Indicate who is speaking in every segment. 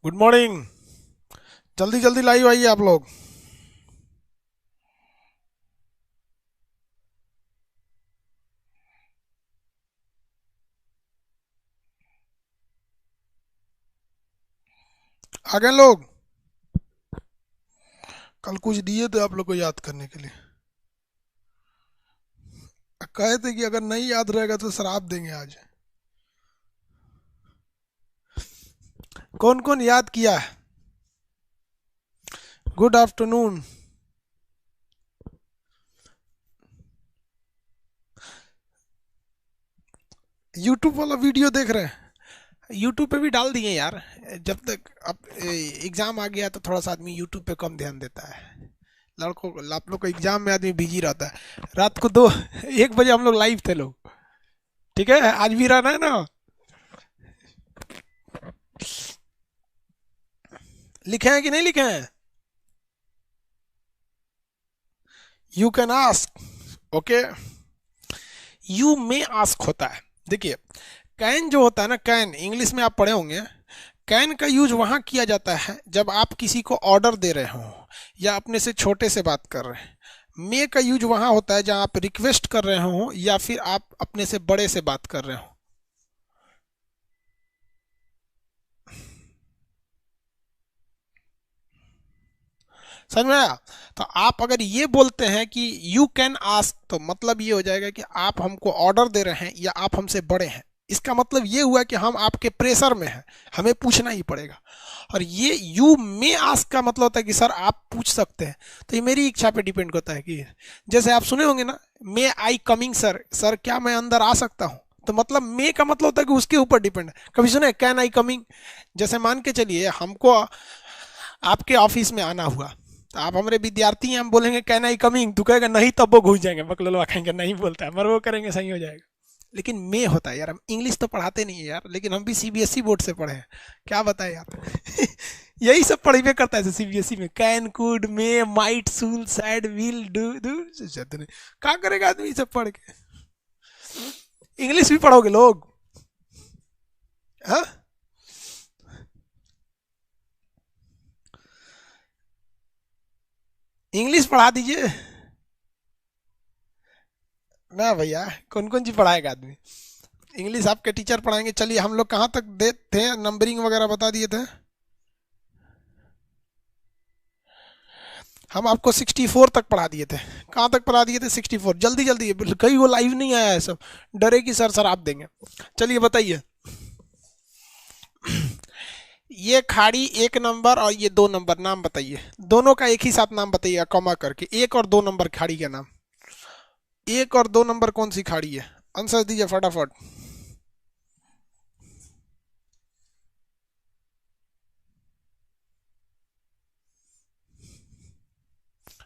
Speaker 1: Good morning. जल्दी जल्दी live आइए आप लोग। आ गए लोग। कल कुछ दिए थे आप लोग को याद करने के लिए। कहे थे कि अगर नहीं याद रहेगा तो शराब देंगे आज। कौन कौन याद किया है? Good afternoon. यूट्यूब वाला वीडियो देख रहे हैं? यूट्यूब पे भी डाल दिए यार। जब तक अब एग्जाम आ गया तो थोड़ा सा आदमी यूट्यूब पे कम ध्यान देता है। लड़कों को, आप लोग को एग्जाम में आदमी बिजी रहता है। रात को 1 बजे हम लोग लाइव थे लोग। ठीक है, आज भी रहना है ना। लिखे हैं कि नहीं लिखे हैं? You can ask. Okay, you में आस्क होता है। देखिए, कैन जो होता है ना, कैन इंग्लिश में आप पढ़े होंगे। कैन का यूज वहां किया जाता है जब आप किसी को ऑर्डर दे रहे हो या अपने से छोटे से बात कर रहे हैं। मे का यूज वहां होता है जहां आप रिक्वेस्ट कर रहे हो या फिर आप अपने से बड़े से बात कर रहे हो। समझ में आया? तो आप अगर ये बोलते हैं कि यू कैन आस्क, तो मतलब ये हो जाएगा कि आप हमको ऑर्डर दे रहे हैं या आप हमसे बड़े हैं। इसका मतलब ये हुआ कि हम आपके प्रेशर में हैं, हमें पूछना ही पड़ेगा। और ये यू मे आस्क का मतलब होता है कि सर आप पूछ सकते हैं। तो ये मेरी इच्छा पे डिपेंड करता है कि जैसे आप सुने होंगे ना, मे आई कमिंग सर, सर क्या मैं अंदर आ सकता हूँ। तो मतलब मे का मतलब होता है कि उसके ऊपर डिपेंड है। कभी सुने कैन आई कमिंग? जैसे मान के चलिए हमको आपके ऑफिस में आना हुआ, तो आप हमारे विद्यार्थी हैं, हम बोलेंगे कैन आई कमिंग, तू कहेगा नहीं, तब वो घुस जाएंगे, बकलोलवा कहेंगे नहीं बोलता है, मगर वो करेंगे सही हो जाएगा। लेकिन मे होता है यार। हम इंग्लिश तो पढ़ाते नहीं है यार, लेकिन हम भी सीबीएसई बोर्ड से पढ़े हैं। क्या बताए यार। यही सब पढ़े करता है सीबीएसई में। कैन, कुड, मे, माइट, सूल, सैड, विल, डू डू। क्या करेगा आदमी सब पढ़ के? इंग्लिश भी पढ़ोगे लोग? हाँ, इंग्लिश पढ़ा दीजिए ना भैया। कौन कौन सी पढ़ाएगा आदमी? इंग्लिश आपके टीचर पढ़ाएंगे। चलिए, हम लोग कहाँ तक दे थे, नंबरिंग वगैरह बता दिए थे। हम आपको 64 तक पढ़ा दिए थे। कहाँ तक पढ़ा दिए थे? 64। जल्दी जल्दी, कहीं वो लाइव नहीं आया है सब, डरे कि सर आप देंगे। चलिए बताइए। ये खाड़ी 1 नंबर और ये 2 नंबर, नाम बताइए। दोनों का एक ही साथ नाम बताइए, कॉमा करके। 1 और 2 नंबर खाड़ी का नाम। 1 और 2 नंबर कौन सी खाड़ी है? आंसर दीजिए फटाफट।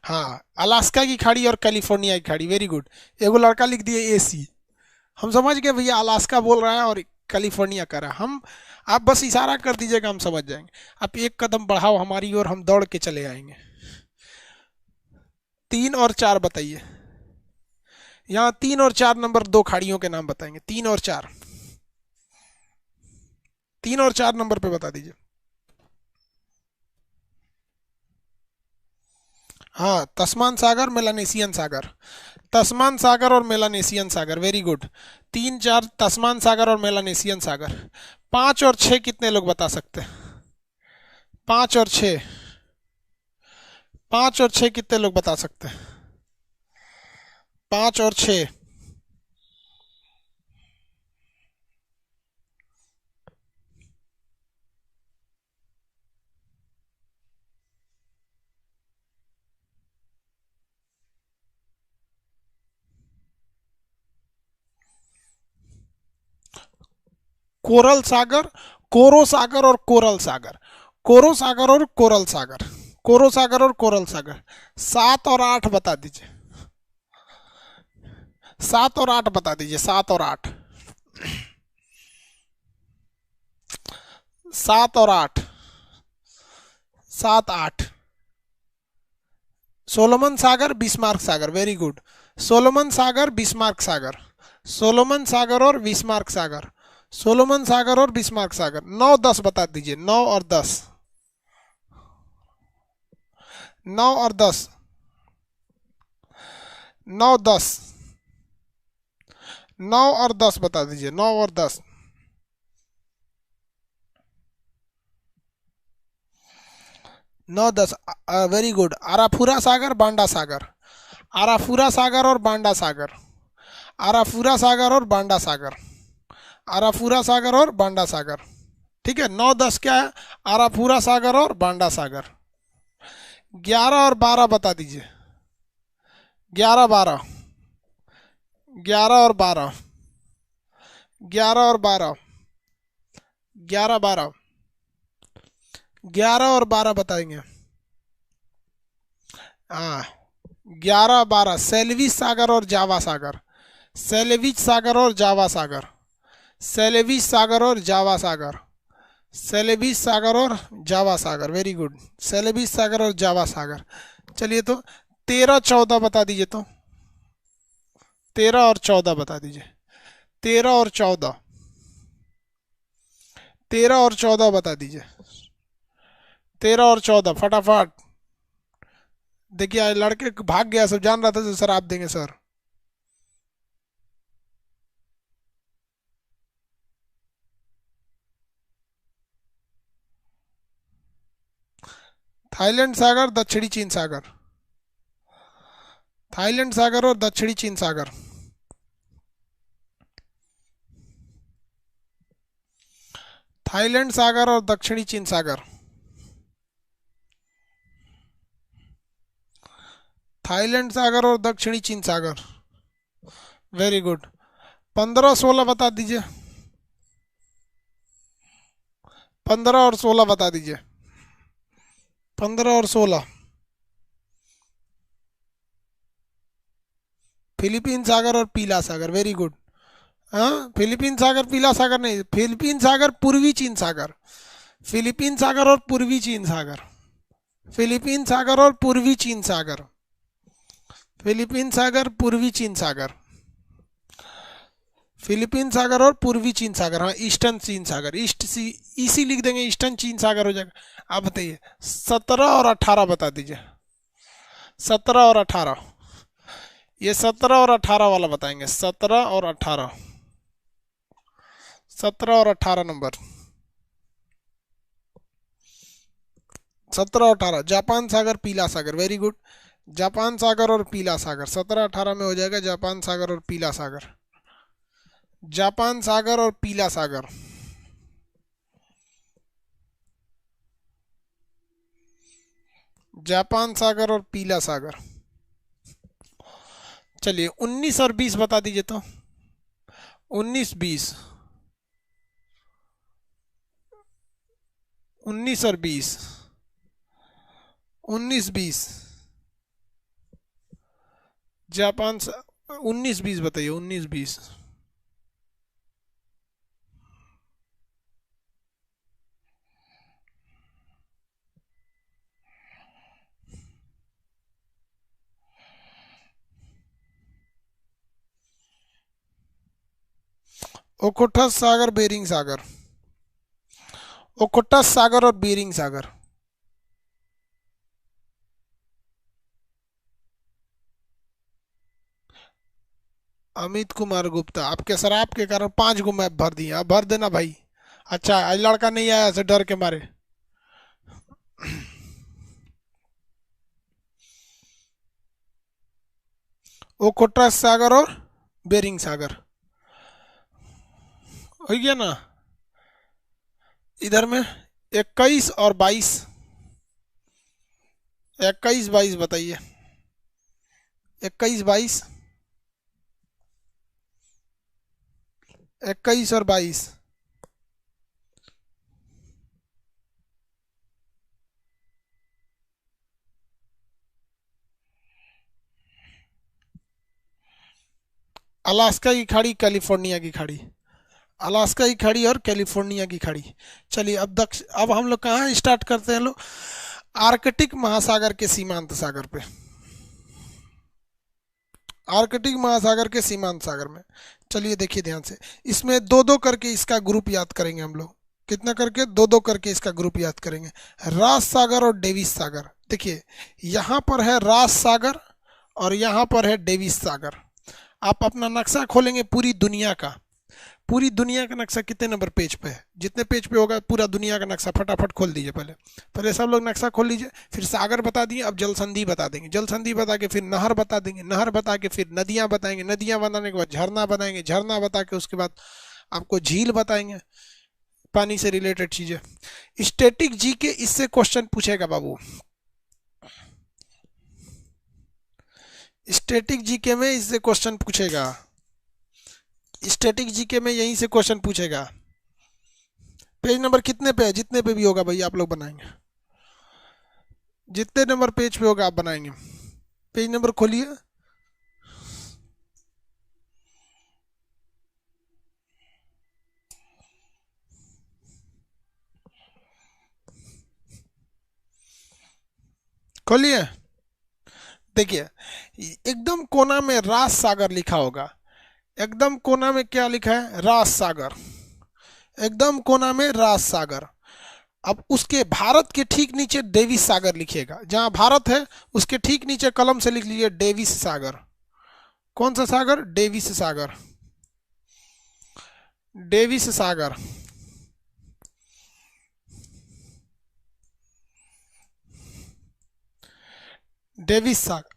Speaker 1: हाँ, अलास्का की खाड़ी और कैलिफोर्निया की खाड़ी। Very good. एगो लड़का लिख दिए एसी। हम समझ गए भैया, अलास्का बोल रहा है और कैलिफोर्निया कर रहा है। हम, आप बस इशारा कर दीजिएगा, हम समझ जाएंगे। आप एक कदम बढ़ाओ हमारी ओर, हम दौड़ के चले आएंगे। 3 और 4 बताइए। यहाँ 3 और 4 नंबर, 2 खाड़ियों के नाम बताएंगे। 3 और 4, 3 और 4 नंबर पे बता दीजिए। हाँ, तस्मान सागर, मेलानेसियन सागर। तस्मान सागर और मेलानेसियन सागर, वेरी गुड। 3 4, तस्मान सागर और मेलानेसियन सागर। 5 और 6 कितने लोग बता सकते हैं? 5 और 6, 5 और 6 कितने लोग बता सकते हैं? 5 और 6। कोरल सागर, कोरो सागर और कोरल सागर। कोरो सागर और कोरल सागर। कोरो सागर और कोरल सागर। 7 और 8 बता दीजिए। 7 और 8 बता दीजिए। 7 और 8। 7 और 8। 7 8। सोलोमन सागर, बिस्मार्क सागर, वेरी गुड। सोलोमन सागर, बिस्मार्क सागर। सोलोमन सागर और बिस्मार्क सागर। सोलोमन सागर और बिस्मार्क सागर। 9-10 बता दीजिए, 9 और 10। 9 और 10। 9-10। 9 और 10 बता दीजिए, 9 और 10। 9-10। Very good. आराफुरा सागर, बांडा सागर। आराफुरा सागर और बांडा सागर। आराफुरा सागर और बांडा सागर। आराफुरा सागर और बांडा सागर। ठीक है, 9-10 क्या है? आराफुरा सागर और बांडा सागर। 11 और 12 बता दीजिए। 11-12। 11 और 12। 11 और 12। 11-12। 11 और 12 बताएंगे। हाँ, 11-12। सेल्विस सागर और जावा सागर। सेल्विस सागर और जावा सागर। सेल्विस सागर और जावा सागर। सेलेबिस सागर और जावा सागर। Very good. सेलेबिस सागर और जावा सागर। चलिए, तो 13-14 बता दीजिए। तो 13 और 14 बता दीजिए। 13 और 14। 13 और 14 बता दीजिए। 13 और 14 फटाफट। देखिए, आज लड़के भाग गया, सब जान रहा था तो सर आप देंगे सर। थाईलैंड सागर, दक्षिणी चीन सागर। थाईलैंड सागर और दक्षिणी चीन सागर। थाईलैंड सागर और दक्षिणी चीन सागर। थाईलैंड सागर और दक्षिणी चीन सागर। Very good. 15-16 बता दीजिए। 15 और 16 बता दीजिए। 15 और 16। फिलीपीन सागर और पीला सागर। Very good. हाँ, फिलीपीन सागर, पीला सागर नहीं, फिलीपीन सागर, पूर्वी चीन सागर। फिलीपीन सागर और पूर्वी चीन सागर। फिलीपीन सागर और पूर्वी चीन सागर। फिलीपीन सागर, पूर्वी चीन सागर। फिलीपीन सागर और पूर्वी चीन सागर। हाँ, ईस्टर्न चीन सागर। ईस्ट सी, इसी लिख देंगे, ईस्टर्न चीन सागर हो जाएगा। आप बताइए, 17 और 18 बता दीजिए। 17 और 18। ये 17 और 18 वाला बताएंगे। 17 और 18। 17 और 18 नंबर। 17 और 18। जापान सागर, पीला सागर। Very good. जापान सागर और पीला सागर। 17-18 में हो जाएगा जापान सागर और पीला सागर। जापान सागर और पीला सागर। जापान सागर और पीला सागर। चलिए, 19 और 20 बता दीजिए। तो 19-20। 19 और 20। 19-20। जापान 19-20 बताइए। 19-20। ओखोटस सागर, बेरिंग सागर। ओखोटस सागर और बेरिंग सागर। अमित कुमार गुप्ता, आपके शराब के कारण 5 गो मैप भर दिए। अब भर देना भाई। अच्छा, आज लड़का नहीं आया ऐसे डर के मारे। ओखोटस सागर और बेरिंग सागर। हो गया ना? इधर में 21 और 22। 21-22 बताइए। 21-22। 21 और 22। अलास्का की खाड़ी, कैलिफोर्निया की खाड़ी। अलास्का की खाड़ी और कैलिफोर्निया की खाड़ी। चलिए, अब हम लोग कहाँ स्टार्ट करते हैं लोग? आर्कटिक महासागर के सीमांत सागर पे। आर्कटिक महासागर के सीमांत सागर में। चलिए देखिए ध्यान से, इसमें दो दो करके इसका ग्रुप याद करेंगे हम लोग। कितना करके? दो दो करके इसका ग्रुप याद करेंगे। रास सागर और डेविस सागर। देखिए यहाँ पर है रास सागर और यहाँ पर है डेविस सागर। आप अपना नक्शा खोलेंगे पूरी दुनिया का, पूरी दुनिया का नक्शा कितने नंबर पेज पे है? जितने पेज पे होगा पूरा दुनिया का नक्शा फटाफट खोल दीजिए। पहले पहले सब लोग नक्शा खोल लीजिए। फिर सागर बता दिए, अब जल संधि बता देंगे। जल संधि बता के फिर नहर बता देंगे। नहर बता के फिर नदियां बताएंगे। नदियां बताने के बाद झरना बताएंगे। झरना बता के उसके बाद आपको झील बताएंगे, पानी से रिलेटेड चीजें। स्टैटिक जीके इससे क्वेश्चन पूछेगा बाबू। स्टैटिक जीके में इससे क्वेश्चन पूछेगा। स्टैटिक जीके में यहीं से क्वेश्चन पूछेगा। पेज नंबर कितने पे है? जितने पे भी होगा भैया आप लोग बनाएंगे। जितने नंबर पेज पे होगा आप बनाएंगे। पेज नंबर खोलिए। खोलिए। देखिए एकदम कोना में रास सागर लिखा होगा। एकदम कोना में क्या लिखा है? रास सागर। एकदम कोना में रास सागर। अब उसके भारत के ठीक नीचे डेविस सागर लिखिएगा। जहां भारत है उसके ठीक नीचे कलम से लिख लीजिए डेविस सागर। कौन सा सागर? डेविस सागर। डेविस सागर। डेविस सागर।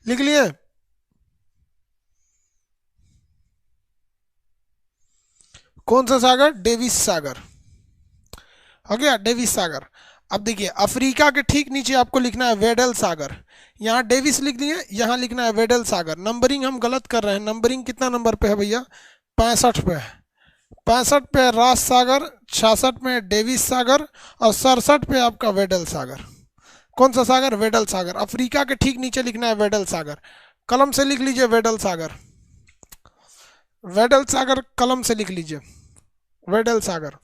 Speaker 1: लिख लिए? कौन सा सागर? डेविस सागर। हो गया डेविस सागर। अब देखिए अफ्रीका के ठीक नीचे आपको लिखना है वेडल सागर। यहाँ डेविस लिख दिए, यहाँ लिखना है वेडल सागर। नंबरिंग हम गलत कर रहे हैं। नंबरिंग कितना नंबर पे है भैया? 65 पे है। 65 पे रास सागर, 66 में डेविस सागर और 67 पे आपका वेडल सागर। कौन सा सागर? वेडल सागर। अफ्रीका के ठीक नीचे लिखना है वेडल सागर। कलम से लिख लीजिए वेडल सागर। वेडल सागर कलम से लिख लीजिए वेडल सागर।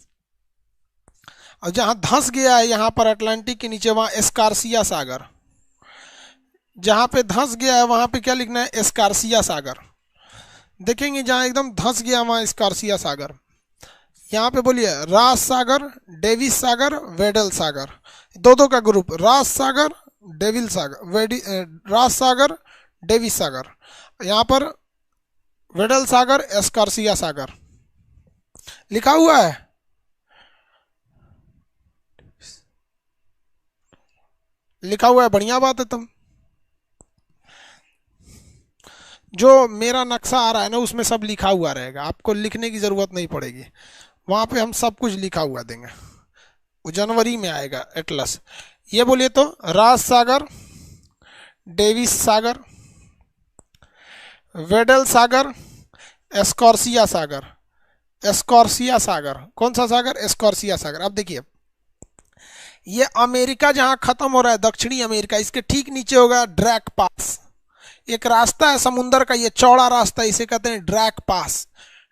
Speaker 1: और जहां धंस गया है यहाँ पर अटलांटिक के नीचे, वहां एस्कार्सिया सागर। जहां पे धंस गया है वहां पे क्या लिखना है? एस्कार्सिया सागर। देखेंगे जहां एकदम धंस गया वहां एस्कार्सिया सागर। यहाँ पे बोलिए रास सागर, डेविस सागर, वेडल सागर। दो दो का ग्रुप, रास सागर, डेविल सागर, रास सागर, डेविस सागर। यहाँ पर वेडल सागर, एस्कार्सिया सागर लिखा हुआ है। लिखा हुआ है, बढ़िया बात है। तुम जो मेरा नक्शा आ रहा है ना उसमें सब लिखा हुआ रहेगा, आपको लिखने की जरूरत नहीं पड़ेगी। वहां पे हम सब कुछ लिखा हुआ देंगे। वो जनवरी में आएगा एटलस। ये बोलिए तो रास सागर, डेविस सागर, वेडल सागर, एस्कॉर्सिया सागर। एस्कॉर्सिया सागर कौन सा सागर? एस्कॉर्सिया सागर। अब देखिए ये अमेरिका जहां खत्म हो रहा है, दक्षिणी अमेरिका, इसके ठीक नीचे होगा ड्रैक पास। एक रास्ता है समुंदर का, ये चौड़ा रास्ता, इसे कहते हैं ड्रैक पास।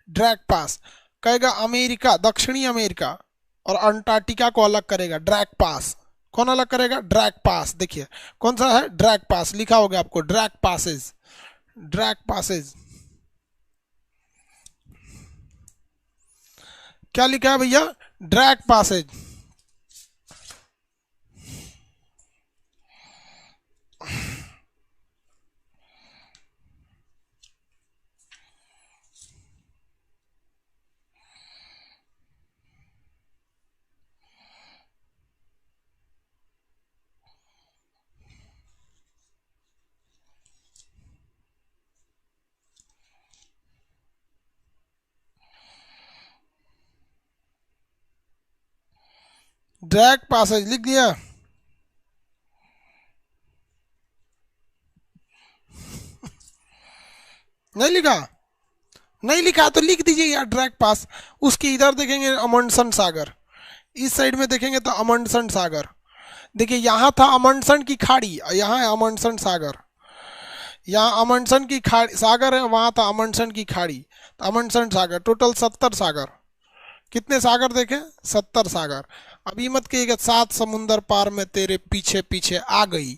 Speaker 1: ड्रैक पास कहेगा अमेरिका, दक्षिणी अमेरिका और अंटार्कटिका को अलग करेगा ड्रैक पास। कौन अलग करेगा? ड्रैक पास। देखिए कौन सा है? ड्रैक पास लिखा होगा आपको, ड्रैक पासेज। ड्रैक पासेज क्या लिखा है भैया? ड्रैक पासेज। ड्रैक पासेज लिख दिया। नहीं लिखा? नहीं लिखा तो लिख दीजिए यार ड्रैक पास। उसके इधर देखेंगे अमंडसन सागर, इस साइड में देखेंगे तो अमंडसन सागर। देखिए यहाँ था अमंडसन की खाड़ी और यहाँ है अमंडसन सागर। यहाँ अमंडसन की खाड़ी सागर है, वहां था अमंडसन की खाड़ी, तो अमंडसन सागर, टोटल 70 सागर। कितने सागर देखे? 70 सागर। अभी मत कहिएगा 7 समुंदर पार में तेरे पीछे पीछे आ गई,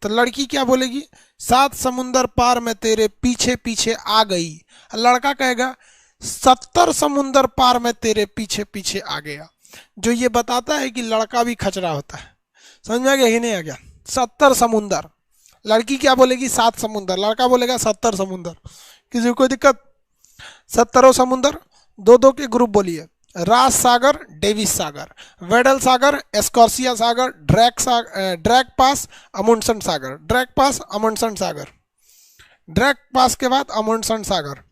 Speaker 1: तो लड़की क्या बोलेगी? 7 समुंदर पार में तेरे पीछे पीछे आ गई। लड़का कहेगा 70 समुंदर पार में तेरे पीछे पीछे आ गया। जो ये बताता है कि लड़का भी खचरा होता है। समझ में आ गया कि नहीं आ गया? 70 समुंदर, लड़की क्या बोलेगी? 7 समुंदर, लड़का बोलेगा 70 समुंदर। किसी को कोई दिक्कत? 70 समुंदर, दो दो के ग्रुप बोलिए। राज सागर, डेविस सागर, वेडल सागर, एस्कॉर्सिया सागर, ड्रैक पास, अमुंडसन सागर, ड्रैक पास, अमुंडसन सागर, ड्रैक पास के बाद अमुंडसन सागर,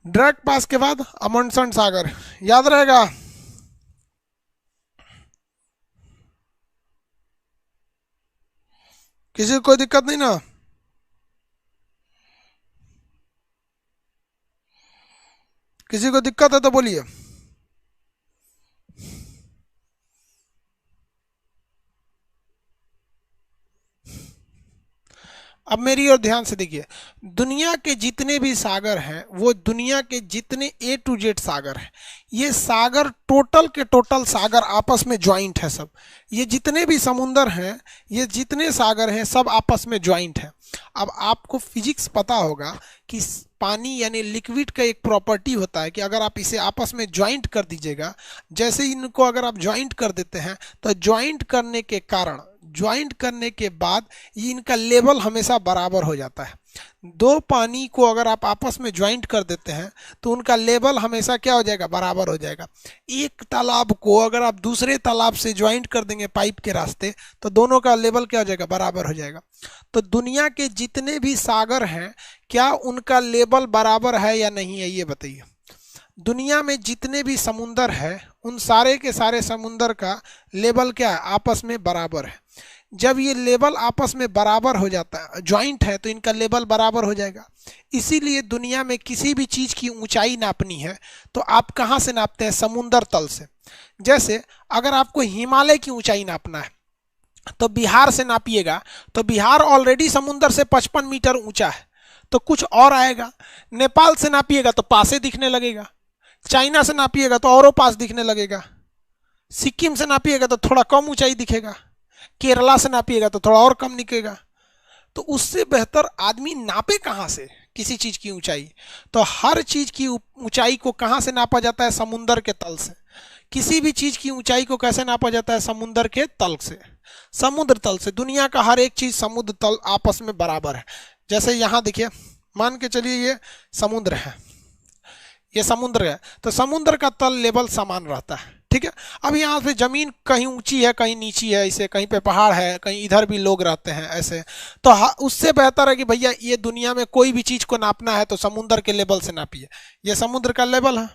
Speaker 1: ड्रैक पास के बाद अमुंडसन सागर। याद रहेगा? किसी को कोई दिक्कत नहीं ना? किसी को दिक्कत है तो बोलिए। अब मेरी ओर ध्यान से देखिए, दुनिया के जितने भी सागर हैं, वो दुनिया के जितने A to Z सागर हैं, ये सागर टोटल के टोटल सागर आपस में ज्वाइंट है सब। ये जितने भी समुंदर हैं, ये जितने सागर हैं, सब आपस में ज्वाइंट है। अब आपको फिजिक्स पता होगा कि पानी यानी लिक्विड का एक प्रॉपर्टी होता है कि अगर आप इसे आपस में ज्वाइंट कर दीजिएगा, जैसे इनको अगर आप ज्वाइंट कर देते हैं, तो ज्वाइंट करने के कारण, ज्वाइंट करने के बाद ये इनका लेवल हमेशा बराबर हो जाता है। दो पानी को अगर आप आपस में ज्वाइंट कर देते हैं, तो उनका लेवल हमेशा क्या हो जाएगा? बराबर हो जाएगा। एक तालाब को अगर आप दूसरे तालाब से ज्वाइंट कर देंगे पाइप के रास्ते, तो दोनों का लेवल क्या हो जाएगा? बराबर हो जाएगा। तो दुनिया के जितने भी सागर हैं, क्या उनका लेवल बराबर है या नहीं है, ये बताइए। दुनिया में जितने भी समुंदर है, उन सारे के सारे समुंदर का लेवल क्या है? आपस में बराबर है। जब ये लेवल आपस में बराबर हो जाता है, ज्वाइंट है, तो इनका लेवल बराबर हो जाएगा। इसीलिए दुनिया में किसी भी चीज की ऊंचाई नापनी है, तो आप कहाँ से नापते हैं? समुंदर तल से। जैसे अगर आपको हिमालय की ऊंचाई नापना है, तो बिहार से नापिएगा, तो बिहार ऑलरेडी समुंदर से 55 मीटर ऊंचा है, तो कुछ और आएगा। नेपाल से नापिएगा तो पासे दिखने लगेगा, चाइना से नापिएगा तो औरों पास दिखने लगेगा, सिक्किम से नापिएगा तो थोड़ा कम ऊंचाई दिखेगा, केरला से नापिएगा तो थोड़ा और कम निकलेगा। तो उससे बेहतर आदमी नापे कहाँ से किसी चीज की ऊंचाई? तो हर चीज की ऊंचाई को कहाँ से नापा जाता है? समुंदर के तल से। किसी भी चीज की ऊंचाई को कैसे नापा जाता है? समुंदर के तल से। समुद्र तल से दुनिया का हर एक चीज समुद्र तल आपस में बराबर है। जैसे यहां देखिए, मान के चलिए ये समुद्र है, ये समुद्र है, तो समुद्र का तल लेवल समान रहता है। ठीक है। अब यहाँ से जमीन कहीं ऊंची है, कहीं नीची है, इसे कहीं पे पहाड़ है, कहीं इधर भी लोग रहते हैं, ऐसे। तो उससे बेहतर है कि भैया ये दुनिया में कोई भी चीज को नापना है तो समुद्र के लेवल से नापिए। ये समुद्र का लेवल है।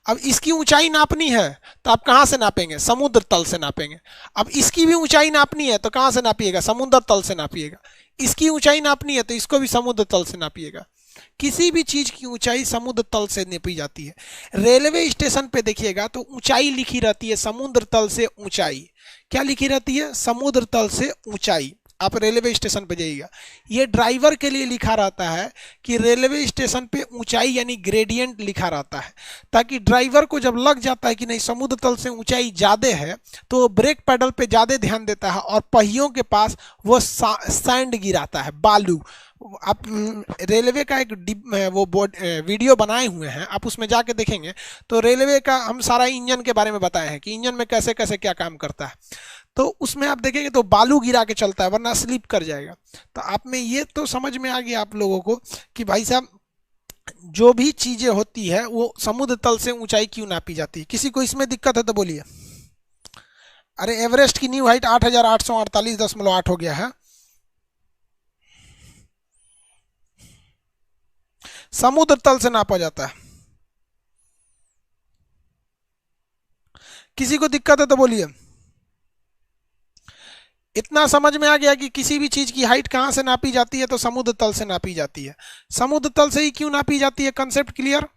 Speaker 1: अब इसकी ऊंचाई नापनी है, तो आप कहां से नापेंगे? समुद्र तल से नापेंगे। अब इसकी भी ऊंचाई नापनी है, तो कहां से नापिएगा? समुद्र तल से नापिएगा। इसकी ऊंचाई नापनी है, तो इसको भी समुद्र तल से नापिएगा। किसी भी चीज की ऊंचाई समुद्र तल से नापी जाती है। रेलवे स्टेशन पे देखिएगा तो ऊंचाई लिखी रहती है समुद्र तल से ऊंचाई। क्या लिखी रहती है? समुद्र तल से ऊंचाई। आप रेलवे स्टेशन पे जाइएगा, ये ड्राइवर के लिए लिखा रहता है कि रेलवे स्टेशन पे ऊंचाई यानी ग्रेडियंट लिखा रहता है, ताकि ड्राइवर को जब लग जाता है कि नहीं समुद्र तल से ऊंचाई ज्यादा है, तो वो ब्रेक पेडल पे ज्यादा ध्यान देता है और पहियों के पास वो सैंड गिराता है, बालू। आप रेलवे का एक वो बोर्ड वीडियो बनाए हुए हैं, आप उसमें जाके देखेंगे तो रेलवे का हम सारा इंजन के बारे में बताए हैं कि इंजन में कैसे कैसे क्या काम करता है। तो उसमें आप देखेंगे तो बालू गिरा के चलता है, वरना स्लिप कर जाएगा। तो आप में ये तो समझ में आ गया आप लोगों को कि भाई साहब जो भी चीजें होती है वो समुद्र तल से ऊंचाई क्यों नापी जाती है। किसी को इसमें दिक्कत है तो बोलिए। अरे एवरेस्ट की न्यू हाइट 8,848.8 हो गया है। समुद्र तल से नापा जाता है। किसी को दिक्कत है तो बोलिए। इतना समझ में आ गया कि किसी भी चीज की हाइट कहां से नापी जाती है? तो समुद्र तल से नापी जाती है। समुद्र तल से ही क्यों नापी जाती है? Concept clear?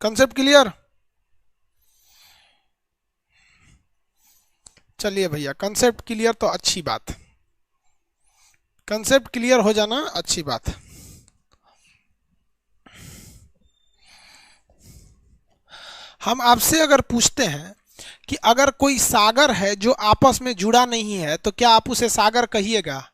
Speaker 1: Concept clear? चलिए भैया, कंसेप्ट क्लियर तो अच्छी बात, कंसेप्ट क्लियर हो जाना अच्छी बात। हम आपसे अगर पूछते हैं कि अगर कोई सागर है जो आपस में जुड़ा नहीं है तो क्या आप उसे सागर कहिएगा?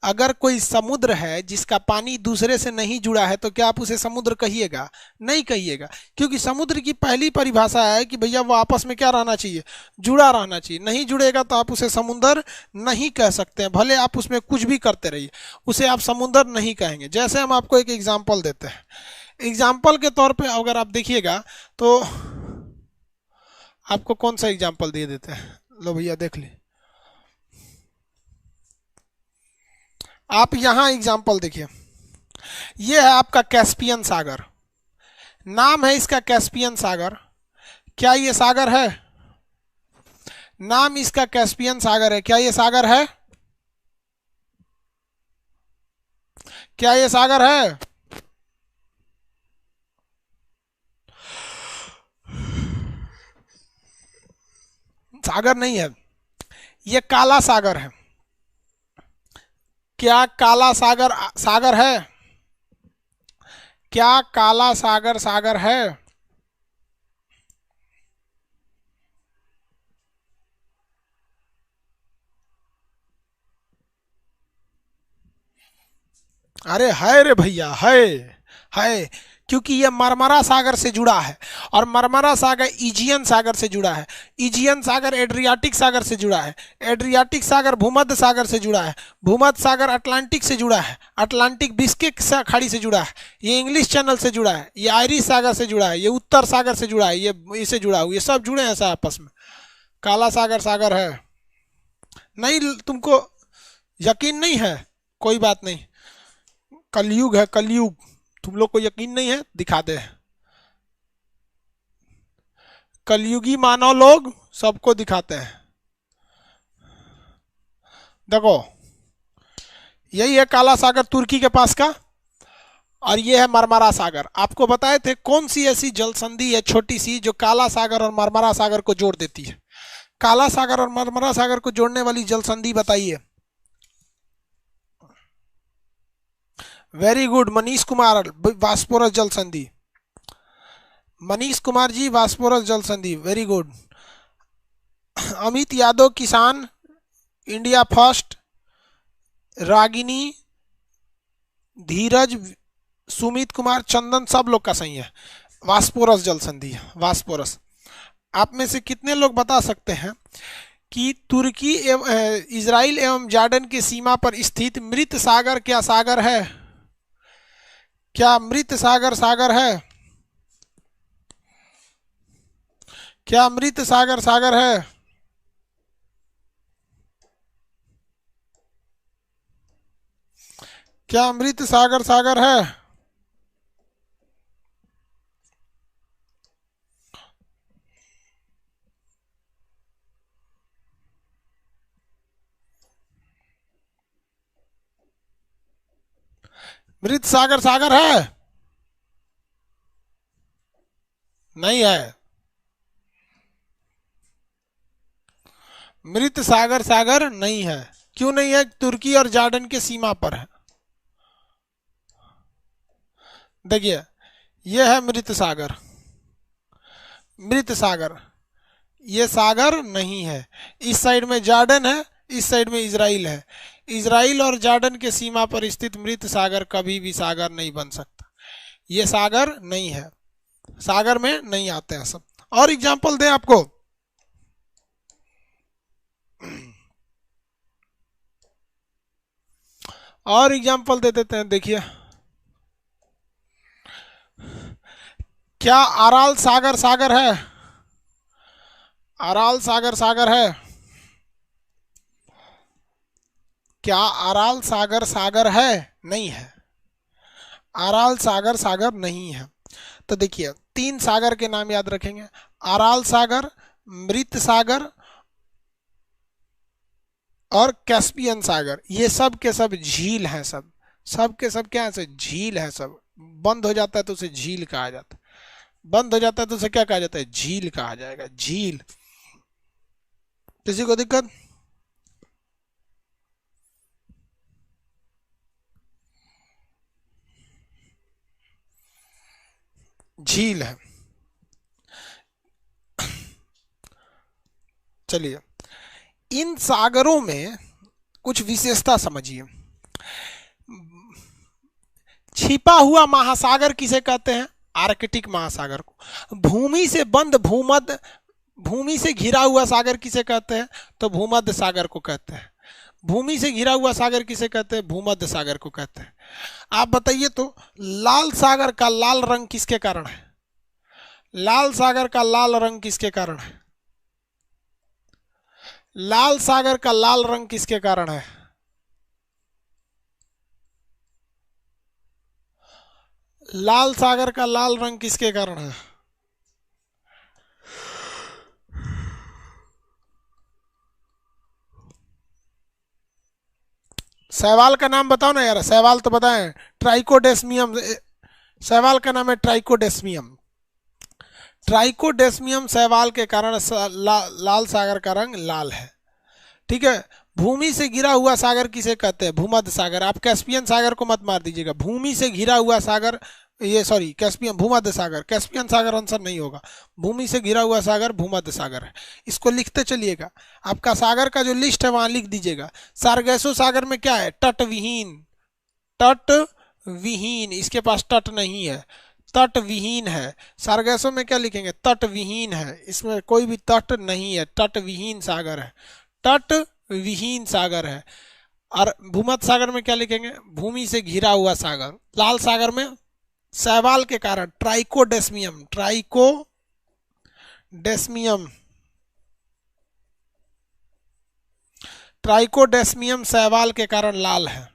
Speaker 1: अगर कोई समुद्र है जिसका पानी दूसरे से नहीं जुड़ा है तो क्या आप उसे समुद्र कहिएगा? नहीं कहिएगा, क्योंकि समुद्र की पहली परिभाषा है कि भैया वो आपस में क्या रहना चाहिए? जुड़ा रहना चाहिए। नहीं जुड़ेगा तो आप उसे समुद्र नहीं कह सकते हैं, भले आप उसमें कुछ भी करते रहिए, उसे आप समुद्र नहीं कहेंगे। जैसे हम आपको एक एग्जाम्पल देते हैं, एग्जाम्पल के तौर पर अगर आप देखिएगा तो आपको कौन सा एग्जाम्पल दे देते हैं, लो भैया देख ली। आप यहां एग्जाम्पल देखिए, ये है आपका कैस्पियन सागर, नाम है इसका कैस्पियन सागर। क्या ये सागर है? नाम इसका कैस्पियन सागर है। क्या ये सागर है? क्या ये सागर है? सागर नहीं है, ये काला सागर है। क्या काला सागर सागर है? क्या काला सागर सागर है? अरे है रे भैया, है, क्योंकि ये मरमरा सागर से जुड़ा है, और मरमरा सागर इजियन सागर से जुड़ा है, इजियन सागर एड्रियाटिक सागर से जुड़ा है, एड्रियाटिक सागर भूमध्य सागर से जुड़ा है, भूमध्य सागर अटलांटिक से जुड़ा है, अटलांटिक बिस्किक खाड़ी से जुड़ा है, ये इंग्लिश चैनल से जुड़ा है, ये आयरिश सागर से जुड़ा है, ये उत्तर सागर से जुड़ा है, ये इससे जुड़ा हुआ, ये सब जुड़े हैं सब आपस में। काला सागर सागर है। नहीं, तुमको यकीन नहीं है, कोई बात नहीं, कलयुग है कलयुग, तुम लोग को यकीन नहीं है, दिखा दे। कलयुगी मानव लोग सबको दिखाते हैं। देखो, यही है काला सागर तुर्की के पास का, और ये है मरमरा सागर। आपको बताए थे कौन सी ऐसी जल संधि है छोटी सी जो काला सागर और मरमरा सागर को जोड़ देती है? काला सागर और मरमरा सागर को जोड़ने वाली जल संधि बताइए। वेरी गुड, मनीष कुमार, वास्पोरस जल संधि। मनीष कुमार जी, वास्पोरस जल संधि, वेरी गुड। अमित यादव, किसान, इंडिया फर्स्ट, रागिनी, धीरज, सुमित कुमार, चंदन, सब लोग का सही है, वास्पोरस जल संधि है, वास्पोरस। आप में से कितने लोग बता सकते हैं कि तुर्की एवं इजराइल एवं जॉर्डन की सीमा पर स्थित मृत सागर क्या सागर है? क्या मृत सागर सागर है? क्या मृत सागर सागर है? क्या मृत सागर सागर है? मृत सागर सागर है? नहीं है, मृत सागर सागर नहीं है। क्यों नहीं है? तुर्की और जॉर्डन के सीमा पर है। देखिए, यह है मृत सागर, मृत सागर, ये सागर नहीं है। इस साइड में जॉर्डन है, इस साइड में इजराइल है। इजराइल और जॉर्डन के सीमा पर स्थित मृत सागर कभी भी सागर नहीं बन सकता, ये सागर नहीं है, सागर में नहीं आते हैं सब। और एग्जांपल दें आपको, और एग्जांपल दे देते हैं। देखिए, क्या अराल सागर सागर है? अराल सागर सागर है? क्या अराल सागर सागर है? नहीं है, अराल सागर सागर नहीं है। तो देखिए, 3 सागर के नाम याद रखेंगे, अराल सागर, मृत सागर और कैस्पियन सागर। ये सब के सब झील हैं, सब के सब क्या है? झील है, सब बंद हो जाता है तो उसे झील कहा जाता है। बंद हो जाता है तो उसे क्या कहा जाता है? झील कहा जाएगा, झील। किसी को दिक्कत? झील है। चलिए, इन सागरों में कुछ विशेषता समझिए। छिपा हुआ महासागर किसे कहते हैं? आर्कटिक महासागर को। भूमि से बंद भूमध्य, भूमि से घिरा हुआ सागर किसे कहते हैं? तो भूमध्य सागर को कहते हैं। भूमि से घिरा हुआ सागर किसे कहते हैं? भूमध्य सागर को कहते हैं। आप बताइए तो, लाल सागर का लाल रंग किसके कारण है? लाल सागर का लाल रंग किसके कारण है? लाल सागर का लाल रंग किसके कारण है? लाल सागर का लाल रंग किसके कारण है? शैवाल का नाम बताओ ना यार, शैवाल तो बताएं। ट्राइकोडेस्मियम, शैवाल का नाम है ट्राइकोडेस्मियम। ट्राइकोडेस्मियम शैवाल के कारण लाल सागर का रंग लाल है। ठीक है। भूमि से घिरा हुआ सागर किसे कहते हैं? भूमध्य सागर। आप कैस्पियन सागर को मत मार दीजिएगा, भूमि से घिरा हुआ सागर, ये सॉरी कैस्पियन, भूमध्य सागर, कैस्पियन सागर आंसर नहीं होगा। भूमि से घिरा हुआ सागर भूमध्य सागर है। इसको लिखते चलिएगा, आपका सागर का जो लिस्ट है वहां लिख दीजिएगा। सारगैसो सागर में क्या है? तट विहीन, तट विहीन, इसके पास तट नहीं है, तट विहीन है। सारगैसो में क्या लिखेंगे? तट विहीन है, इसमें कोई भी तट नहीं है, तट विहीन सागर है, तट विहीन सागर है। और भूमध्य सागर में क्या लिखेंगे? भूमि से घिरा हुआ सागर। लाल सागर में शैवाल के कारण ट्राइकोडेस्मियम, ट्राइकोडेस्मियम, ट्राइकोडेस्मियम शैवाल के कारण लाल है।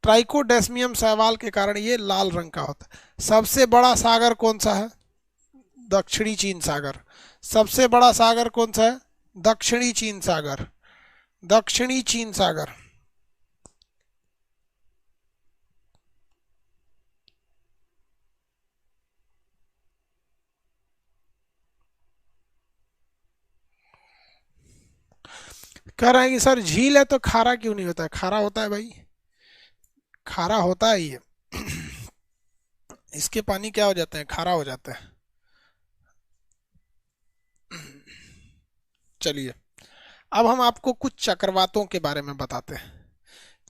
Speaker 1: ट्राइकोडेस्मियम शैवाल के कारण ये लाल रंग का होता है। सबसे बड़ा सागर कौन सा है? दक्षिणी चीन सागर। सबसे बड़ा सागर कौन सा है? दक्षिणी चीन सागर, दक्षिणी चीन सागर। कह रहे हैं कि सर झील है तो खारा क्यों नहीं होता है? खारा होता है भाई, खारा होता है ये। इसके पानी क्या हो जाते हैं? खारा हो जाता है। चलिए, अब हम आपको कुछ चक्रवातों के बारे में बताते हैं।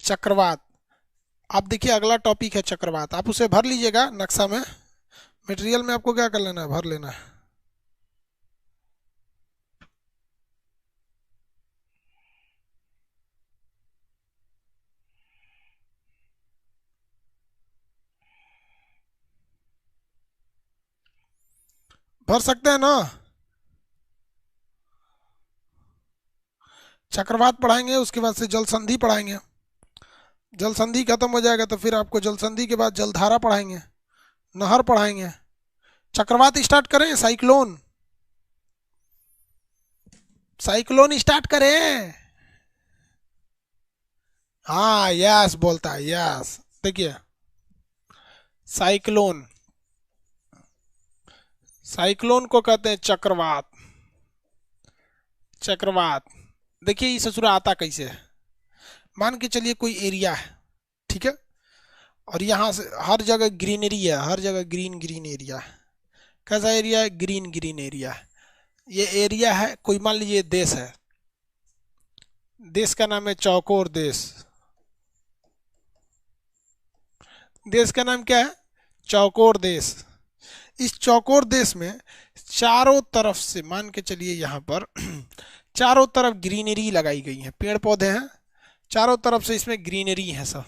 Speaker 1: चक्रवात, आप देखिए अगला टॉपिक है चक्रवात। आप उसे भर लीजिएगा नक्शा में, मटेरियल में आपको क्या कर लेना है? भर लेना है। भर सकते हैं ना? चक्रवात पढ़ाएंगे, उसके बाद से जल संधि पढ़ाएंगे। जल संधि खत्म हो जाएगा तो फिर आपको जल संधि के बाद जलधारा पढ़ाएंगे, नहर पढ़ाएंगे। चक्रवात स्टार्ट करें? साइक्लोन, साइक्लोन स्टार्ट करें। हाँ यस बोलता है, यस। देखिए साइक्लोन, साइक्लोन को कहते हैं चक्रवात। चक्रवात देखिए ये ससुरा आता कैसे है। मान के चलिए कोई एरिया है, ठीक है, और यहाँ से हर जगह ग्रीनरी है, हर जगह ग्रीन ग्रीन एरिया है। कैसा एरिया है? ग्रीन ग्रीन एरिया है। ये एरिया है, कोई मान लीजिए देश है, देश का नाम है चौकोर देश। देश का नाम क्या है? चौकोर देश। इस चौकोर देश में चारों तरफ से, मान के चलिए यहाँ पर चारों तरफ ग्रीनरी लगाई गई है, पेड़ पौधे हैं चारों तरफ से, इसमें ग्रीनरी है, सब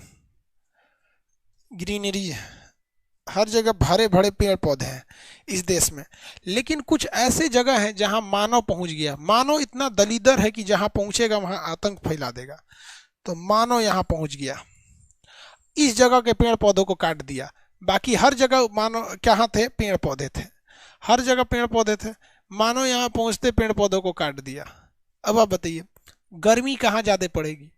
Speaker 1: ग्रीनरी है, हर जगह भरे भरे पेड़ पौधे हैं इस देश में। लेकिन कुछ ऐसे जगह हैं जहां मानव पहुंच गया। मानव इतना दलीदर है कि जहां पहुंचेगा वहां आतंक फैला देगा। तो मानव यहां पहुंच गया, इस जगह के पेड़ पौधों को काट दिया। बाकी हर जगह मानव कहाँ थे? पेड़ पौधे थे, हर जगह पेड़ पौधे थे। मानव यहाँ पहुंचते पेड़ पौधों को काट दिया। अब आप बताइए गर्मी कहाँ ज्यादा पड़ेगी?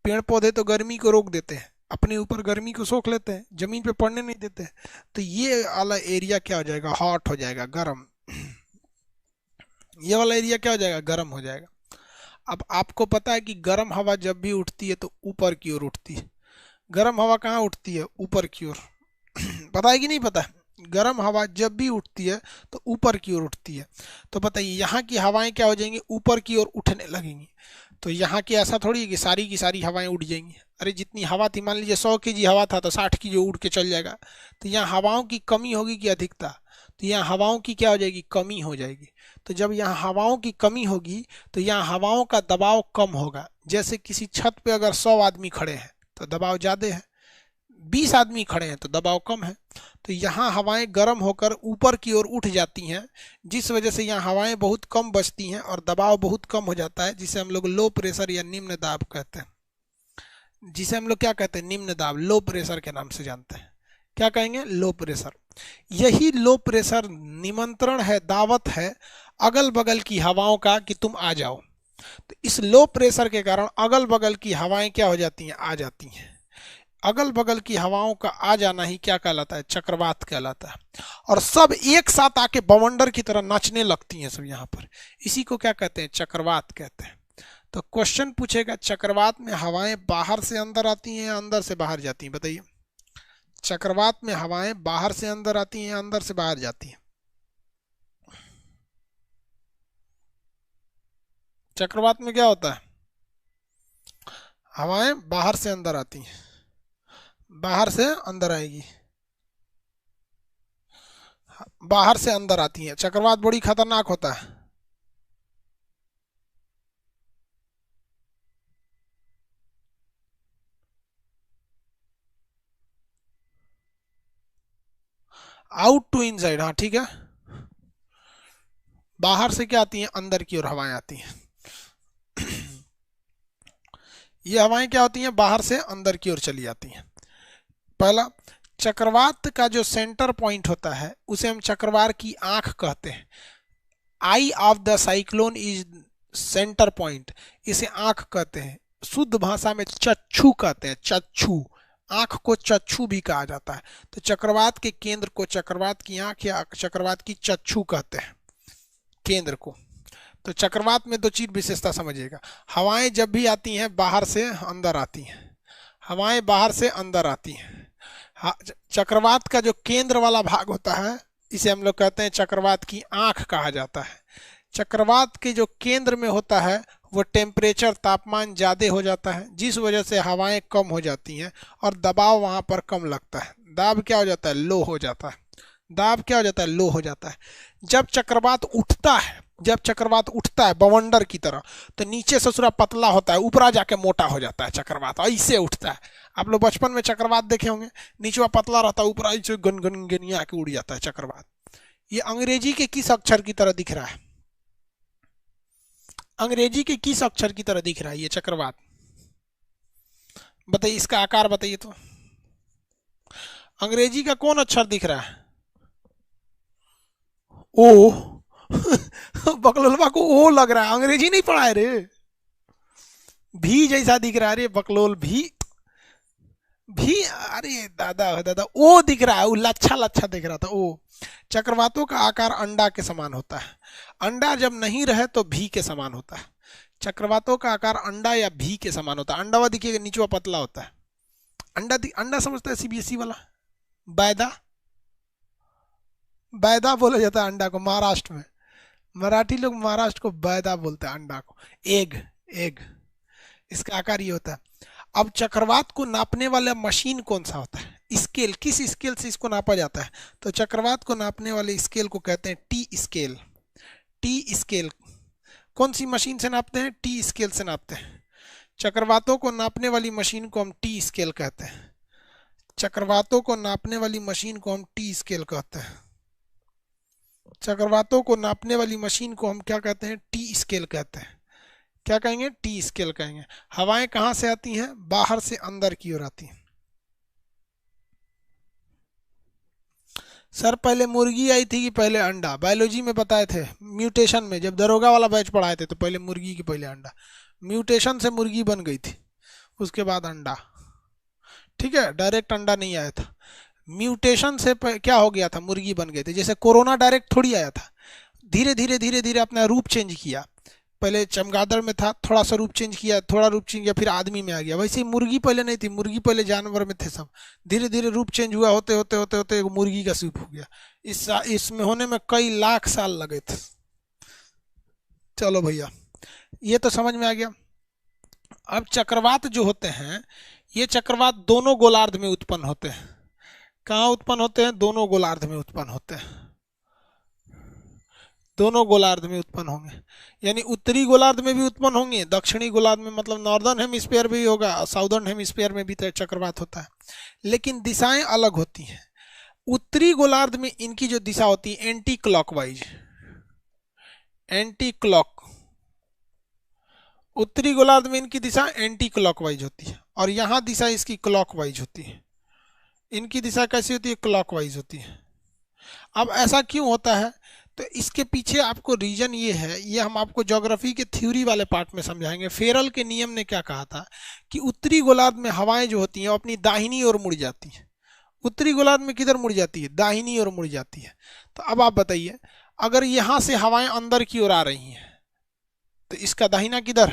Speaker 1: पेड़ पौधे तो गर्मी को रोक देते हैं, अपने ऊपर गर्मी को सोख लेते हैं, जमीन पे पड़ने नहीं देते हैं। तो ये वाला एरिया क्या हो जाएगा, हॉट हो जाएगा, गर्म। ये वाला एरिया क्या हो जाएगा, गर्म हो जाएगा। अब आपको पता है कि गर्म हवा जब भी उठती है तो ऊपर की ओर उठती है। गर्म हवा कहाँ उठती है, ऊपर की ओर। पता है कि नहीं पता है? गर्म हवा जब भी उठती है तो ऊपर की ओर उठती है। तो बताइए यहाँ की हवाएं क्या हो जाएंगी, ऊपर की ओर उठने लगेंगी। तो यहाँ की ऐसा थोड़ी है कि सारी हवाएं उड़ जाएंगी। अरे जितनी हवा थी, मान लीजिए 100 kg हवा था तो 60 kg उड़ के चल जाएगा। तो यहाँ हवाओं की कमी होगी कि अधिकता, तो यहाँ हवाओं की क्या हो जाएगी, कमी हो जाएगी। तो जब यहाँ हवाओं की कमी होगी तो यहाँ हवाओं का दबाव कम होगा। जैसे किसी छत पे अगर 100 आदमी खड़े हैं तो दबाव ज़्यादा है, 20 आदमी खड़े हैं तो दबाव कम है। तो यहाँ हवाएं गर्म होकर ऊपर की ओर उठ जाती हैं, जिस वजह से यहाँ हवाएं बहुत कम बचती हैं और दबाव बहुत कम हो जाता है, जिसे हम लोग लो प्रेशर या निम्न दाब कहते हैं। जिसे हम लोग क्या कहते हैं, निम्न दाब, लो प्रेशर के नाम से जानते हैं। क्या कहेंगे, लो प्रेशर। यही लो प्रेशर निमंत्रण है, दावत है अगल बगल की हवाओं का कि तुम आ जाओ। तो इस लो प्रेशर के कारण अगल बगल की हवाएं क्या हो जाती हैं, आ जाती हैं। अगल बगल की हवाओं का आ जाना ही क्या कहलाता है, चक्रवात कहलाता है। और सब एक साथ आके बवंडर की तरह नाचने लगती हैं सब यहाँ पर। इसी को क्या कहते हैं, चक्रवात कहते हैं। तो क्वेश्चन पूछेगा, चक्रवात में हवाएं बाहर से अंदर आती हैं या अंदर से बाहर जाती हैं, बताइए। चक्रवात में हवाएं बाहर से अंदर आती हैं या अंदर से बाहर जाती हैं। चक्रवात में क्या होता है, हवाएं बाहर से अंदर आती हैं, बाहर से अंदर आएगी, बाहर से अंदर आती हैं। चक्रवात बड़ी खतरनाक होता है। आउट टू इनसाइड, हाँ ठीक है। बाहर से क्या आती हैं, अंदर की ओर हवाएं आती हैं। ये हवाएं क्या होती हैं, बाहर से अंदर की ओर चली जाती हैं। पहला, चक्रवात का जो सेंटर पॉइंट होता है उसे हम चक्रवात की आंख कहते हैं। Eye of the cyclone is center point, इसे आंख कहते हैं। शुद्ध भाषा में चक्षु कहते हैं, चक्षु। आंख को चक्षु भी कहा जाता है। तो चक्रवात के केंद्र को चक्रवात की आंख या चक्रवात की चक्षु कहते हैं, केंद्र को। तो चक्रवात में दो चीज विशेषता समझिएगा, हवाएं जब भी आती हैं बाहर से अंदर आती हैं, हवाएं बाहर से अंदर आती हैं। चक्रवात का जो केंद्र वाला भाग होता है इसे हम लोग कहते हैं चक्रवात की आंख कहा जाता है। चक्रवात के जो केंद्र में होता है वो टेम्परेचर, तापमान ज़्यादा हो जाता है, जिस वजह से हवाएं कम हो जाती हैं और दबाव वहाँ पर कम लगता है। दाब क्या हो जाता है, लो हो जाता है। दाब क्या हो जाता है, लो हो जाता है। जब चक्रवात उठता है, जब चक्रवात उठता है बवंडर की तरह, तो नीचे से थोड़ा पतला होता है, ऊपरा जाके मोटा हो जाता है चक्रवात, ऐसे उठता है। आप लोग बचपन में चक्रवात देखे होंगे, नीचे पतला रहता है, ऊपरा ऐसे गन गन गनिया के उड़ जाता है चक्रवात। ये अंग्रेजी के किस अक्षर की तरह दिख रहा है, अंग्रेजी के किस अक्षर की तरह दिख रहा है ये चक्रवात, बताइए। इसका आकार बताइए तो, अंग्रेजी का कौन अक्षर दिख रहा है, ओ। बकलोलवा को ओ लग रहा है, अंग्रेजी नहीं पढ़ा है रे। भी जैसा दिख रहा है रे बकलोल, भी अरे दादा दादा, ओ दिख रहा है, वो लच्छा लच्छा दिख रहा था ओ। चक्रवातों का आकार अंडा के समान होता है। अंडा जब नहीं रहे तो भी के समान होता है। चक्रवातों का आकार अंडा या भी के समान होता है। अंडा देखिएगा नीचे पतला होता है। अंडा समझता है सीबीएसई वाला, बैदा, बैदा बोला जाता है अंडा को महाराष्ट्र में। मराठी लोग महाराष्ट्र को बैदा बोलते हैं अंडा को। एग, एग, इसका आकार ये होता है। अब चक्रवात को नापने वाला मशीन कौन सा होता है, स्केल, किस स्केल से इसको नापा जाता है, तो चक्रवात को नापने वाले स्केल को कहते हैं टी स्केल। टी स्केल कौन सी मशीन से नापते हैं, टी स्केल से नापते हैं। चक्रवातों को नापने वाली मशीन को हम टी स्केल कहते हैं। चक्रवातों को नापने वाली मशीन को हम टी स्केल कहते हैं। चक्रवातों को नापने वाली मशीन को हम क्या कहते हैं, टी स्केल कहते हैं। क्या कहेंगे, टी स्केल कहेंगे। हवाएं कहां से आती हैं, बाहर से अंदर की ओर आती हैं। सर पहले मुर्गी आई थी कि पहले अंडा, बायोलॉजी में बताए थे, म्यूटेशन में जब दरोगा वाला बैच पढ़ाए थे तो पहले मुर्गी की पहले अंडा, म्यूटेशन से मुर्गी बन गई थी, उसके बाद अंडा। ठीक है, डायरेक्ट अंडा नहीं आया था, म्यूटेशन से क्या हो गया था, मुर्गी बन गए थे। जैसे कोरोना डायरेक्ट थोड़ी आया था, धीरे धीरे धीरे धीरे अपना रूप चेंज किया। पहले चमगादड़ में था, थोड़ा सा रूप चेंज किया, थोड़ा रूप चेंज किया, फिर आदमी में आ गया। वैसे ही मुर्गी पहले नहीं थी, मुर्गी पहले जानवर में थे सब, धीरे धीरे रूप चेंज हुआ, होते होते होते होते एक मुर्गी का सूप हो गया। इसमें होने में कई लाख साल लगे थे। चलो भैया, ये तो समझ में आ गया। अब चक्रवात जो होते हैं, ये चक्रवात दोनों गोलार्ध में उत्पन्न होते हैं। कहाँ उत्पन्न होते हैं? दोनों गोलार्ध में उत्पन्न होते हैं, दोनों गोलार्ध में उत्पन्न होंगे। यानी उत्तरी गोलार्ध में भी उत्पन्न होंगे, दक्षिणी गोलार्ध में, मतलब नॉर्दर्न हेमिस्फीयर में भी होगा, साउदर्न हेमिस्फीयर में भी चक्रवात होता है, लेकिन दिशाएं अलग होती हैं। उत्तरी गोलार्ध में इनकी जो दिशा होती है एंटी क्लॉकवाइज, एंटी क्लॉक, उत्तरी गोलार्ध में इनकी दिशा एंटी क्लॉकवाइज होती है, और यहां दिशा इसकी क्लॉकवाइज होती है। इनकी दिशा कैसी होती है? क्लॉकवाइज होती है। अब ऐसा क्यों होता है? तो इसके पीछे आपको रीजन ये है, ये हम आपको ज्योग्राफी के थ्योरी वाले पार्ट में समझाएंगे। फेरल के नियम ने क्या कहा था कि उत्तरी गोलार्ध में हवाएं जो होती हैं वो अपनी दाहिनी ओर मुड़ जाती हैं। उत्तरी गोलार्ध में किधर मुड़ जाती है? दाहिनी ओर मुड़ जाती है। तो अब आप बताइए, अगर यहां से हवाएं अंदर की ओर आ रही हैं तो इसका दाहिना किधर?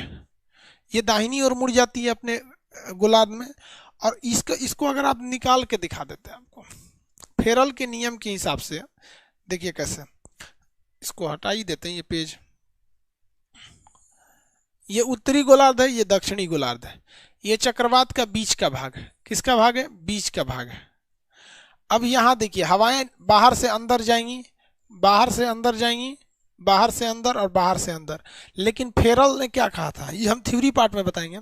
Speaker 1: ये दाहिनी ओर मुड़ जाती है अपने गोलार्ध में। और इसको अगर आप निकाल के दिखा देते हैं आपको फेरल के नियम के हिसाब से, देखिए कैसे, इसको हटा ही देते हैं ये पेज। ये उत्तरी गोलार्ध है, ये दक्षिणी गोलार्ध है, ये चक्रवात का बीच का भाग है। किसका भाग है? बीच का भाग है। अब यहां देखिए, हवाएं बाहर से अंदर जाएंगी, बाहर से अंदर जाएंगी, बाहर से अंदर और बाहर से अंदर। लेकिन फेरल ने क्या कहा था, ये हम थ्योरी पार्ट में बताएंगे।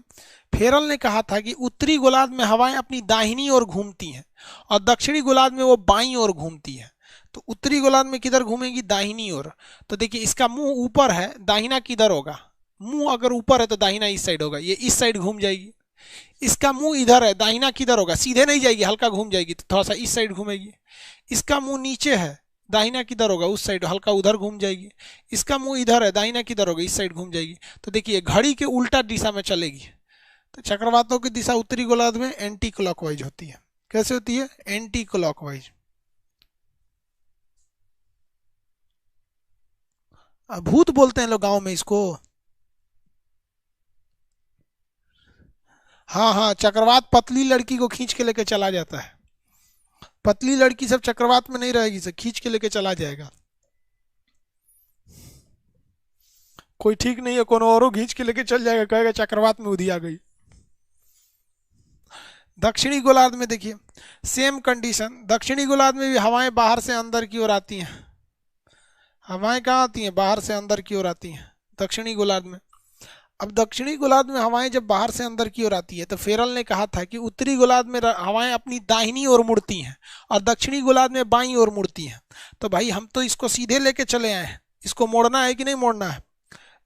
Speaker 1: फेरल ने कहा था कि उत्तरी गोलार्ध में हवाएं अपनी दाहिनी ओर घूमती हैं और दक्षिणी गोलार्ध में वो बाईं ओर घूमती हैं। तो उत्तरी गोलार्ध में किधर घूमेगी? दाहिनी ओर। तो देखिए, इसका मुंह ऊपर है, दाहिना किधर होगा? मुंह अगर ऊपर है तो दाहिना इस साइड होगा, ये इस साइड घूम जाएगी। इसका मुंह इधर है, दाहिना किधर होगा? सीधे नहीं जाएगी, हल्का घूम जाएगी, तो थोड़ा सा इस साइड घूमेगी। इसका मुंह नीचे है, दाहिना किधर होगा? उस साइड, हल्का उधर घूम जाएगी। इसका मुंह इधर है, दाहिना किधर होगा? इस साइड घूम जाएगी। तो देखिए, घड़ी के उल्टा दिशा में चलेगी। तो चक्रवातों की दिशा उत्तरी गोलार्ध में एंटी क्लॉकवाइज होती है। कैसे होती है? Anti clockwise. भूत बोलते हैं लोग गांव में इसको। हाँ हाँ, चक्रवात पतली लड़की को खींच के लेके चला जाता है। पतली लड़की सब चक्रवात में नहीं रहेगी, सब खींच के लेके चला जाएगा। कोई ठीक नहीं है, कौन औरों खींच के लेके चल जाएगा, कहेगा चक्रवात में उधी आ गई। दक्षिणी गोलार्ध में देखिए सेम कंडीशन, दक्षिणी गोलार्ध में भी हवाएं बाहर से अंदर की ओर आती हैं। हवाएं कहाँ आती हैं? बाहर से अंदर की ओर आती हैं दक्षिणी गोलार्ध में। अब दक्षिणी गोलार्ध में हवाएं जब बाहर से अंदर की ओर आती है तो फेरल ने कहा था कि उत्तरी गोलार्ध में हवाएं अपनी दाहिनी ओर मुड़ती हैं और दक्षिणी गोलार्ध में बाईं ओर मुड़ती हैं। तो भाई हम तो इसको सीधे लेके चले आए हैं, इसको मोड़ना है कि नहीं मोड़ना है?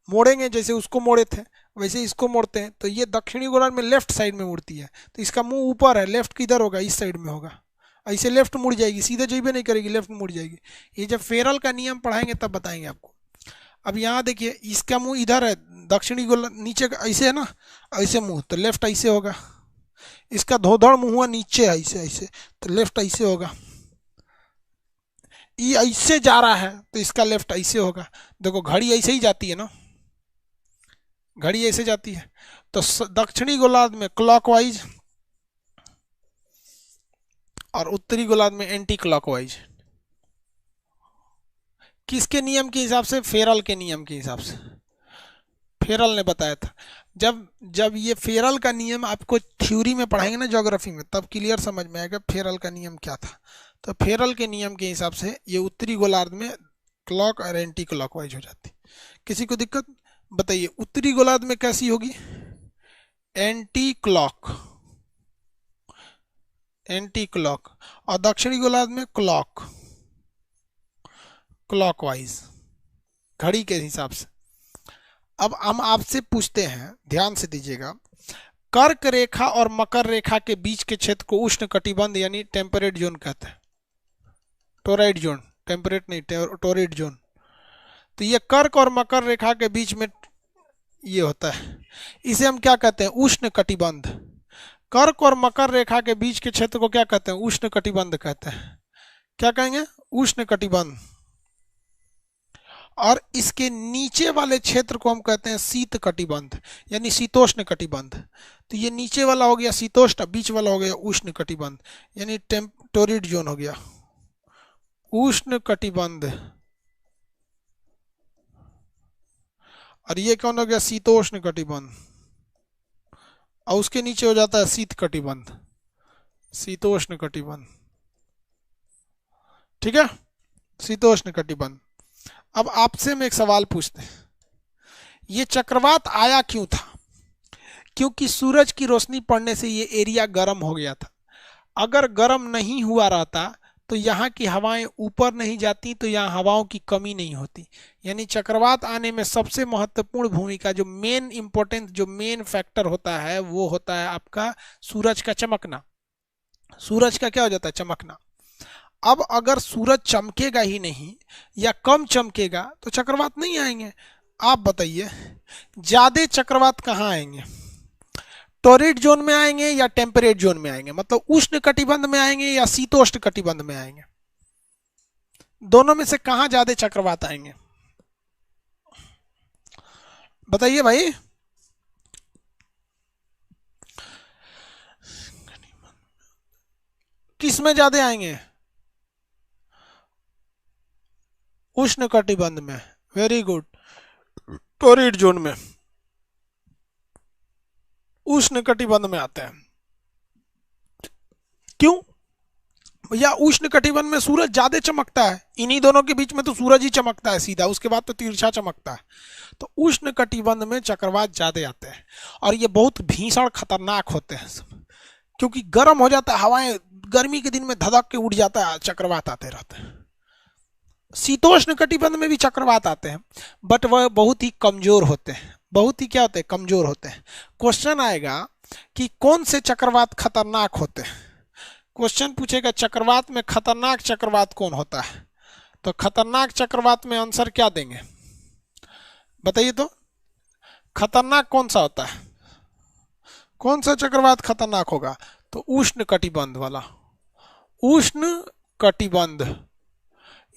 Speaker 1: मोड़ेंगे, जैसे उसको मोड़े थे वैसे इसको मोड़ते हैं। तो ये दक्षिणी गोलार्ध में लेफ्ट साइड में मुड़ती है, तो इसका मुंह ऊपर है, लेफ्ट किधर होगा? इस साइड में होगा। ऐसे लेफ्ट मुड़ जाएगी, सीधे जइबे नहीं करेगी, लेफ्ट मुड़ जाएगी। ये जब फेरल का नियम पढ़ाएंगे तब बताएंगे आपको। अब यहाँ देखिए, इसका मुंह इधर है, दक्षिणी गोलार्ध नीचे ऐसे है ना, ऐसे मुंह, तो लेफ्ट ऐसे होगा। इसका धोधड़ मुंह हुआ नीचे ऐसे ऐसे, तो लेफ्ट ऐसे होगा। ये ऐसे जा रहा है तो इसका लेफ्ट ऐसे होगा। देखो घड़ी ऐसे ही जाती है ना, घड़ी ऐसे जाती है। तो दक्षिणी गोलार्ध में क्लॉकवाइज और उत्तरी गोलार्ध में एंटी क्लॉकवाइज। किसके नियम के हिसाब से? फेरल के नियम के हिसाब से। फेरल ने बताया था। जब जब ये फेरल का नियम आपको थ्योरी में पढ़ाएंगे ना ज्योग्राफी में, तब क्लियर समझ में आएगा फेरल का नियम क्या था। तो फेरल के नियम के हिसाब से ये उत्तरी गोलार्ध में क्लॉक और एंटी क्लॉकवाइज हो जाती। किसी को दिक्कत? बताइए, उत्तरी गोलार्ध में कैसी होगी? एंटी क्लॉक, एंटी क्लॉक, और दक्षिणी गोलार्ध में क्लॉक, क्लॉकवाइज, घड़ी के हिसाब से। अब हम आपसे पूछते हैं, ध्यान से दीजिएगा, कर्क रेखा और मकर रेखा के बीच के क्षेत्र को उष्ण कटिबंध यानी टेम्परेट जोन कहते हैं। टोराइड जोन, टेम्परेट नहीं, टोराइड जोन। तो ये कर्क और मकर रेखा के बीच में ये होता है, इसे हम क्या कहते हैं? उष्ण कटिबंध। कर्क और मकर रेखा के बीच के क्षेत्र को क्या कहते हैं? उष्ण कटिबंध कहते हैं। क्या कहेंगे? उष्ण कटिबंध। और इसके नीचे वाले क्षेत्र को हम कहते हैं शीत कटिबंध, यानी शीतोष्ण कटिबंध। तो ये नीचे वाला हो गया शीतोष्ण, बीच वाला हो गया उष्ण कटिबंध, यानी टोरिड जोन हो गया उष्ण कटिबंध। और ये कौन हो गया? शीतोष्ण कटिबंध। और उसके नीचे हो जाता है शीत कटिबंध, शीतोष्ण कटिबंध। ठीक है, शीतोष्ण कटिबंध। अब आपसे हम एक सवाल पूछते हैं, ये चक्रवात आया क्यों था? क्योंकि सूरज की रोशनी पड़ने से ये एरिया गर्म हो गया था। अगर गर्म नहीं हुआ रहता तो यहाँ की हवाएं ऊपर नहीं जाती, तो यहाँ हवाओं की कमी नहीं होती। यानी चक्रवात आने में सबसे महत्वपूर्ण भूमिका, जो मेन इंपॉर्टेंट, जो मेन फैक्टर होता है, वो होता है आपका सूरज का चमकना। सूरज का क्या हो जाता है? चमकना। अब अगर सूरज चमकेगा ही नहीं या कम चमकेगा तो चक्रवात नहीं आएंगे। आप बताइए, ज्यादा चक्रवात कहाँ आएंगे? टॉरिड जोन में आएंगे या टेम्परेट जोन में आएंगे? मतलब उष्ण कटिबंध में आएंगे या शीतोष्ण कटिबंध में आएंगे? दोनों में से कहां ज्यादा चक्रवात आएंगे? बताइए भाई। किस में ज्यादा आएंगे? उष्ण कटिबंध में। Very good. टॉरिड जोन में, उष्ण कटिबंध में आते हैं। क्यों? या उष्ण कटिबंध में सूरज ज्यादा चमकता है, इन्हीं दोनों के बीच में तो सूरज ही चमकता है सीधा, उसके बाद तो तिरछा चमकता है। तो उष्ण कटिबंध में चक्रवात ज्यादा आते हैं और ये बहुत भीषण खतरनाक होते हैं सब, क्योंकि गर्म हो जाता है, हवाएं गर्मी के दिन में धधक के उड़ जाता है, चक्रवात आते रहते हैं। शीतोष्ण कटिबंध में भी चक्रवात आते हैं, बट वह बहुत ही कमजोर होते हैं। बहुत ही क्या होते हैं? कमजोर होते हैं। क्वेश्चन आएगा कि कौन से चक्रवात खतरनाक होते हैं। क्वेश्चन पूछेगा चक्रवात में खतरनाक चक्रवात कौन होता है, तो खतरनाक चक्रवात में आंसर क्या देंगे? बताइए तो, खतरनाक कौन सा होता है? कौन सा चक्रवात खतरनाक होगा? तो उष्ण कटिबंध वाला, उष्ण कटिबंध।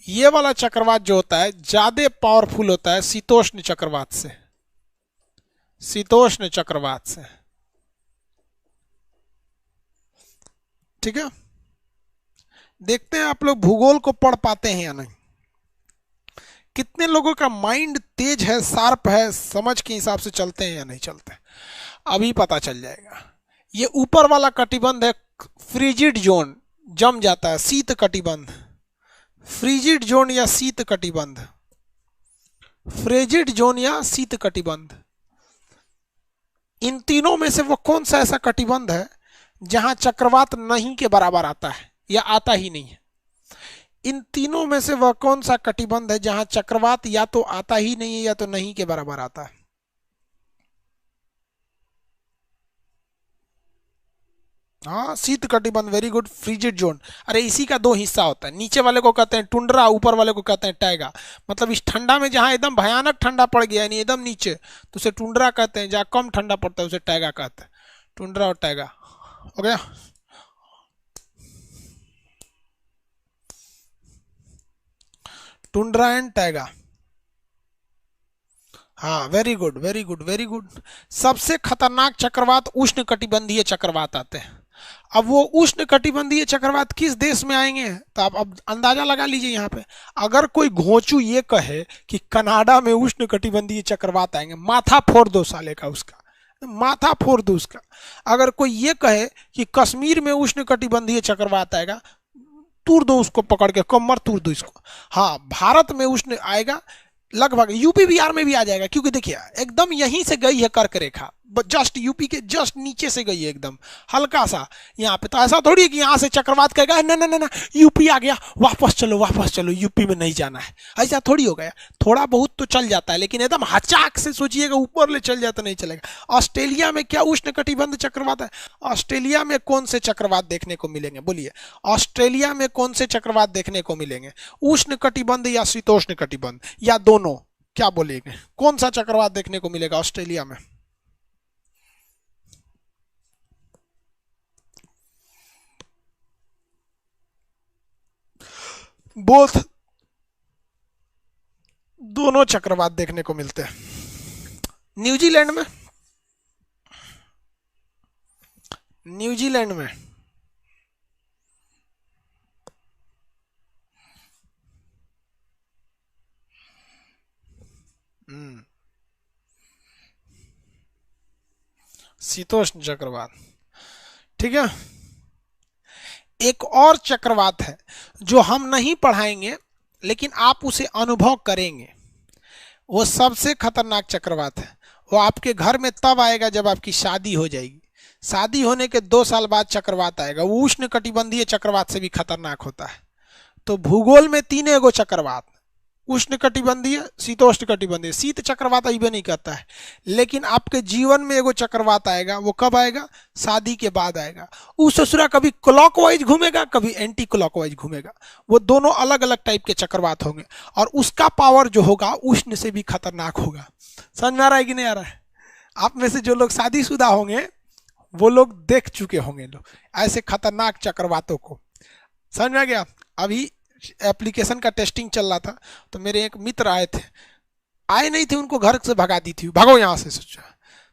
Speaker 1: ये वाला चक्रवात जो होता है ज्यादा पावरफुल होता है शीतोष्ण चक्रवात से, शीतोष्ण चक्रवात से। ठीक है, देखते हैं आप लोग भूगोल को पढ़ पाते हैं या नहीं। कितने लोगों का माइंड तेज है, शार्प है, समझ के हिसाब से चलते हैं या नहीं चलते, अभी पता चल जाएगा। ये ऊपर वाला कटिबंध है फ्रिजिड जोन, जम जाता है, शीत कटिबंध। फ्रिजिड जोन या शीत कटिबंध, फ्रिजिड जोन या शीत कटिबंध। इन तीनों में से वो कौन सा ऐसा कटिबंध है जहां चक्रवात नहीं के बराबर आता है या आता ही नहीं है? इन तीनों में से वह कौन सा कटिबंध है जहां चक्रवात या तो आता ही नहीं है या तो नहीं के बराबर आता है? हाँ, शीत कटिबंध। Very good. फ्रिजिड जोन, अरे इसी का दो हिस्सा होता है, नीचे वाले को कहते हैं टुंड्रा, ऊपर वाले को कहते हैं टैगा। मतलब इस ठंडा में जहां एकदम भयानक ठंडा पड़ गया, यानी एकदम नीचे, तो उसे टुंड्रा कहते हैं, जहां कम ठंडा पड़ता है उसे टैगा कहते हैं। टुंड्रा और टैगा हो गया। Tundra and taiga. हाँ, very good, very good, very good. सबसे खतरनाक चक्रवात उष्ण कटिबंधीय चक्रवात आते हैं। अब वो उष्ण कटिबंधीय चक्रवात किस देश में आएंगे, तो आप अब अंदाजा लगा लीजिए। यहाँ पे अगर कोई घोंचू ये कहे कि कनाडा में उष्ण कटिबंधीय चक्रवात आएंगे, माथा फोड़ दो साले का, उसका माथा फोड़ दो उसका। अगर कोई ये कहे कि कश्मीर में उष्ण कटिबंधीय चक्रवात आएगा, तूर दो उसको, पकड़ के कमर तूर दो इसको। हाँ, भारत में उष्ण आएगा, लगभग यूपी बिहार में भी आ जाएगा, क्योंकि देखिए एकदम यहीं से गई है कर्क रेखा, जस्ट यूपी के जस्ट नीचे से गई है, एकदम हल्का सा यहाँ पे। तो ऐसा थोड़ी है कि यहाँ से चक्रवात कहेगा ना ना ना ना यूपी आ गया, वापस चलो वापस चलो, यूपी में नहीं जाना है, ऐसा थोड़ी हो गया। थोड़ा बहुत तो चल जाता है, लेकिन एकदम हचाक से सोचिएगा ऊपर ले चल जाता नहीं चलेगा। ऑस्ट्रेलिया में क्या उष्ण कटिबंध चक्रवात है? ऑस्ट्रेलिया में कौन से चक्रवात देखने को मिलेंगे? बोलिए, ऑस्ट्रेलिया में कौन से चक्रवात देखने को मिलेंगे? उष्ण कटिबंध या शीतोष्ण कटिबंध या दोनों? क्या बोलेंगे, कौन सा चक्रवात देखने को मिलेगा ऑस्ट्रेलिया में? बोथ दोनों चक्रवात देखने को मिलते हैं। न्यूजीलैंड में, न्यूजीलैंड में शीतोष्ण चक्रवात, ठीक है। एक और चक्रवात है जो हम नहीं पढ़ाएंगे लेकिन आप उसे अनुभव करेंगे, वो सबसे खतरनाक चक्रवात है। वो आपके घर में तब आएगा जब आपकी शादी हो जाएगी। शादी होने के 2 साल बाद चक्रवात आएगा, वो उष्ण कटिबंधीय चक्रवात से भी खतरनाक होता है। तो भूगोल में 3 चक्रवात, उष्ण कटिबंधीय, शीतोष्ण कटिबंधीय, शीत चक्रवात अभी नहीं कहता है, लेकिन आपके जीवन में एगो चक्रवात आएगा। वो कब आएगा? शादी के बाद आएगा। उस ससुरा कभी क्लॉकवाइज घूमेगा, कभी एंटी क्लॉकवाइज घूमेगा। वो दोनों अलग अलग टाइप के चक्रवात होंगे और उसका पावर जो होगा उष्ण से भी खतरनाक होगा। समझ में आ रहा है कि नहीं आ रहा है? आप में से जो लोग शादीशुदा होंगे वो लोग देख चुके होंगे लोग ऐसे खतरनाक चक्रवातों को। समझ में आ गया? अभी एप्लीकेशन का टेस्टिंग चल रहा था तो मेरे एक मित्र आए थे, आए नहीं थे, उनको घर से भगा दी थी, भागो यहाँ से। सोचा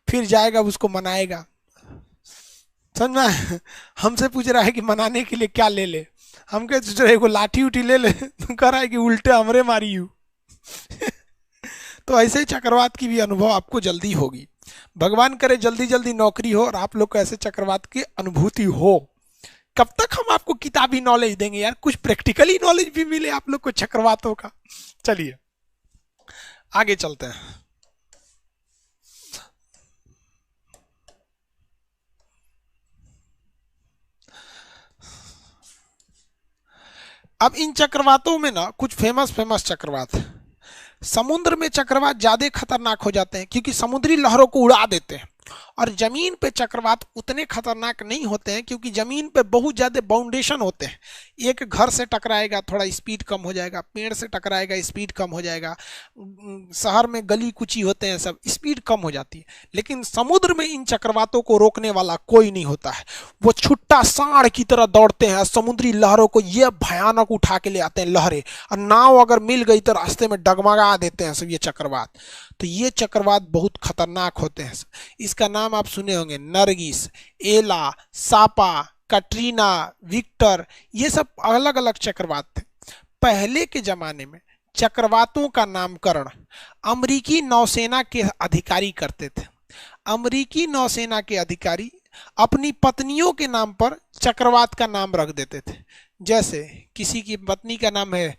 Speaker 1: फिर जाएगा उसको मनाएगा। समझ में? हमसे पूछ रहा है कि मनाने के लिए क्या ले ले। हम कह सोच रहे को लाठी उठी ले ले, तो कह रहा है कि उल्टे हमरे मारी हूँ। तो ऐसे ही चक्रवात की भी अनुभव आपको जल्दी होगी। भगवान करे जल्दी जल्दी नौकरी हो और आप लोग को ऐसे चक्रवात की अनुभूति हो। कब तक हम आपको किताबी नॉलेज देंगे यार, कुछ प्रैक्टिकली नॉलेज भी मिले आप लोग को चक्रवातों का। चलिए आगे चलते हैं। अब इन चक्रवातों में ना कुछ फेमस फेमस चक्रवात है। समुद्र में चक्रवात ज्यादा खतरनाक हो जाते हैं क्योंकि समुद्री लहरों को उड़ा देते हैं, और जमीन पे चक्रवात उतने खतरनाक नहीं होते हैं क्योंकि जमीन पे बहुत ज्यादा बाउंडेशन होते हैं। एक घर से टकराएगा थोड़ा स्पीड कम हो जाएगा, पेड़ से टकराएगा स्पीड कम हो जाएगा, शहर में गली कुची होते हैं सब, स्पीड कम हो जाती है। लेकिन समुद्र में इन चक्रवातों को रोकने वाला कोई नहीं होता है। वो छुट्टा सांड की तरह दौड़ते हैं, समुद्री लहरों को ये भयानक उठा के ले आते हैं लहरें, और नाव अगर मिल गई तो रास्ते में डगमगा देते हैं सब ये चक्रवात। तो ये चक्रवात बहुत खतरनाक होते हैं। इसका नाम आप सुने होंगे, नरगिस, एला, सापा, कटरीना, विक्टर, ये सब अलग अलग चक्रवात थे। पहले के जमाने में चक्रवातों का नामकरण अमेरिकी नौसेना के अधिकारी करते थे। अमेरिकी नौसेना के अधिकारी अपनी पत्नियों के नाम पर चक्रवात का नाम रख देते थे। जैसे किसी की पत्नी का नाम है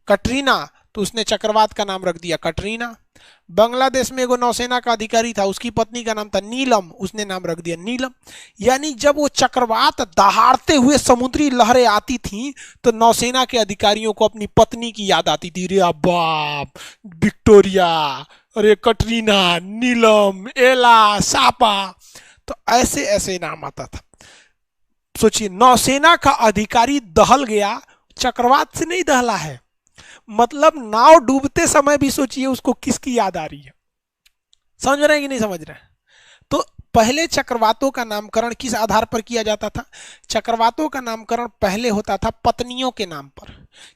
Speaker 1: कटरीना, तो उसने चक्रवात का नाम रख दिया कटरीना। बांग्लादेश में एगो नौसेना का अधिकारी था, उसकी पत्नी का नाम था नीलम, उसने नाम रख दिया नीलम। यानी जब वो चक्रवात दहाड़ते हुए समुद्री लहरें आती थीं तो नौसेना के अधिकारियों को अपनी पत्नी की याद आती थी। रे बाप, विक्टोरिया, अरे कटरीना, नीलम, एला, सापा, तो ऐसे ऐसे नाम आता था। सोचिए, नौसेना का अधिकारी दहल गया, चक्रवात से नहीं दहला है। मतलब नाव डूबते समय भी सोचिए उसको किसकी याद आ रही है। समझ रहे हैं कि नहीं समझ रहे हैं? तो पहले चक्रवातों का नामकरण किस आधार पर किया जाता था? चक्रवातों का नामकरण पहले होता था पत्नियों के नाम पर।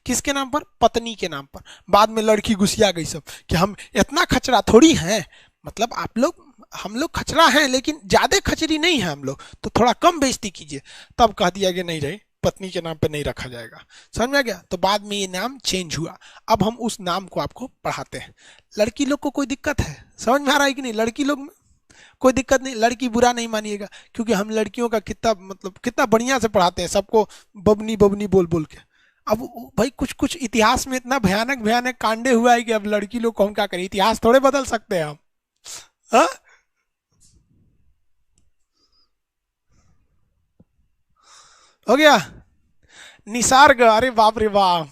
Speaker 1: किसके नाम पर? पत्नी के नाम पर। बाद में लड़की घुसिया गई सब कि हम इतना खचरा थोड़ी हैं, मतलब आप लोग, हम लोग खचरा हैं लेकिन ज्यादा खचरी नहीं है हम लोग, तो थोड़ा कम बेइज्जती कीजिए। तब कह दिया कि नहीं रही, पत्नी के नाम पे नहीं रखा जाएगा। समझ में आ गया? तो बाद में ये नाम चेंज हुआ। अब हम उस नाम को आपको पढ़ाते हैं। लड़की लोग को कोई दिक्कत है? समझ में आ रहा है कि नहीं? लड़की लोग में कोई दिक्कत नहीं, लड़की बुरा नहीं मानिएगा, क्योंकि हम लड़कियों का कितना बढ़िया से पढ़ाते हैं सबको, बबनी बबनी बोल बोल के। अब भाई कुछ कुछ इतिहास में इतना भयानक भयानक कांडे हुआ है कि अब लड़की लोग को हम क्या करें? इतिहास थोड़े बदल सकते हैं हम। हा? हो गया निसर्ग, अरे बाप रे बाप।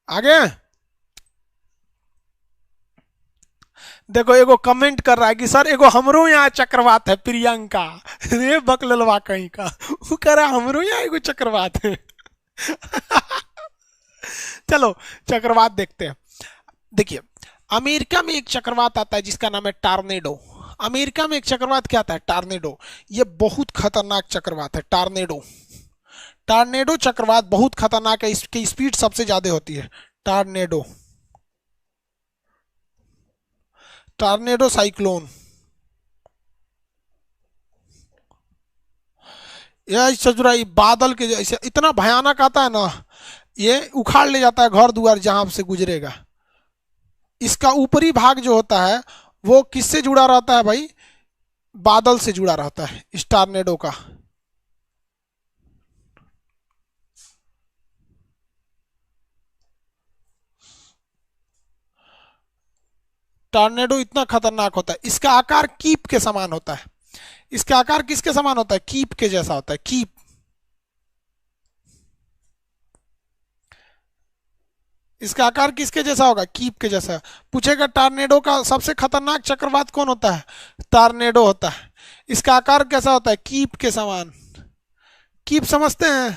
Speaker 1: आगे देखो, एगो कमेंट कर रहा है कि सर एगो हमरो यहाँ चक्रवात है, प्रियंका। रे बकललवा कहीं का, वो कह रहा हमरो यहाँ एगो चक्रवात है। चलो चक्रवात देखते हैं। देखिए, अमेरिका में एक चक्रवात आता है जिसका नाम है टार्नेडो। अमेरिका में एक चक्रवात क्या आता है? टार्नेडो। ये बहुत खतरनाक चक्रवात है टार्नेडो। टार्नेडो चक्रवात बहुत खतरनाक है, इसकी स्पीड सबसे ज्यादा होती है। Tornado, tornado cyclone. यह सजुरा बादल के जैसे इतना भयानक आता है ना, ये उखाड़ ले जाता है घर द्वार जहां से गुजरेगा। इसका ऊपरी भाग जो होता है वो किससे जुड़ा रहता है भाई? बादल से जुड़ा रहता है इस टार्नेडो का। टॉर्नेडो इतना खतरनाक होता है, इसका आकार कीप के समान होता है। इसका आकार किसके समान होता है? कीप के जैसा होता है, कीप। इसका आकार किसके जैसा होगा? कीप के जैसा। पूछेगा टॉर्नेडो का सबसे खतरनाक चक्रवात कौन होता है? टॉर्नेडो होता है। इसका आकार कैसा होता है? कीप के समान। कीप समझते हैं?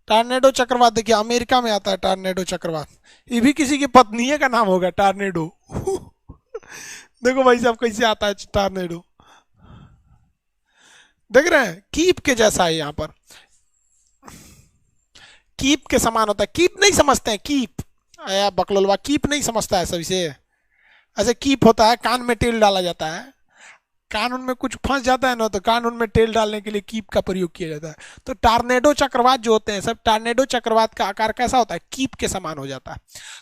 Speaker 1: टॉर्नेडो चक्रवात देखिए अमेरिका में आता है टॉर्नेडो चक्रवात। ये भी किसी की पत्नी का नाम होगा टॉर्नेडो। देखो भाई साहब कैसे आता है टॉर्नेडो, देख रहे हैं? कीप के जैसा है यहाँ पर, कीप के समान होता है। कीप नहीं समझते हैं? कीप, आया बकलोलवा, कीप नहीं समझता है सभी से। ऐसे कीप होता है, कान में तेल डाला जाता है। कानून में कुछ फंस जाता है ना, तो कानून में तेल डालने के लिए कीप का प्रयोग किया जाता है। तो टार्नेडो चक्रवात जो होते हैं सब, टार्नेडो चक्रवात का आकार कैसा होता है? कीप के समान हो जाता है।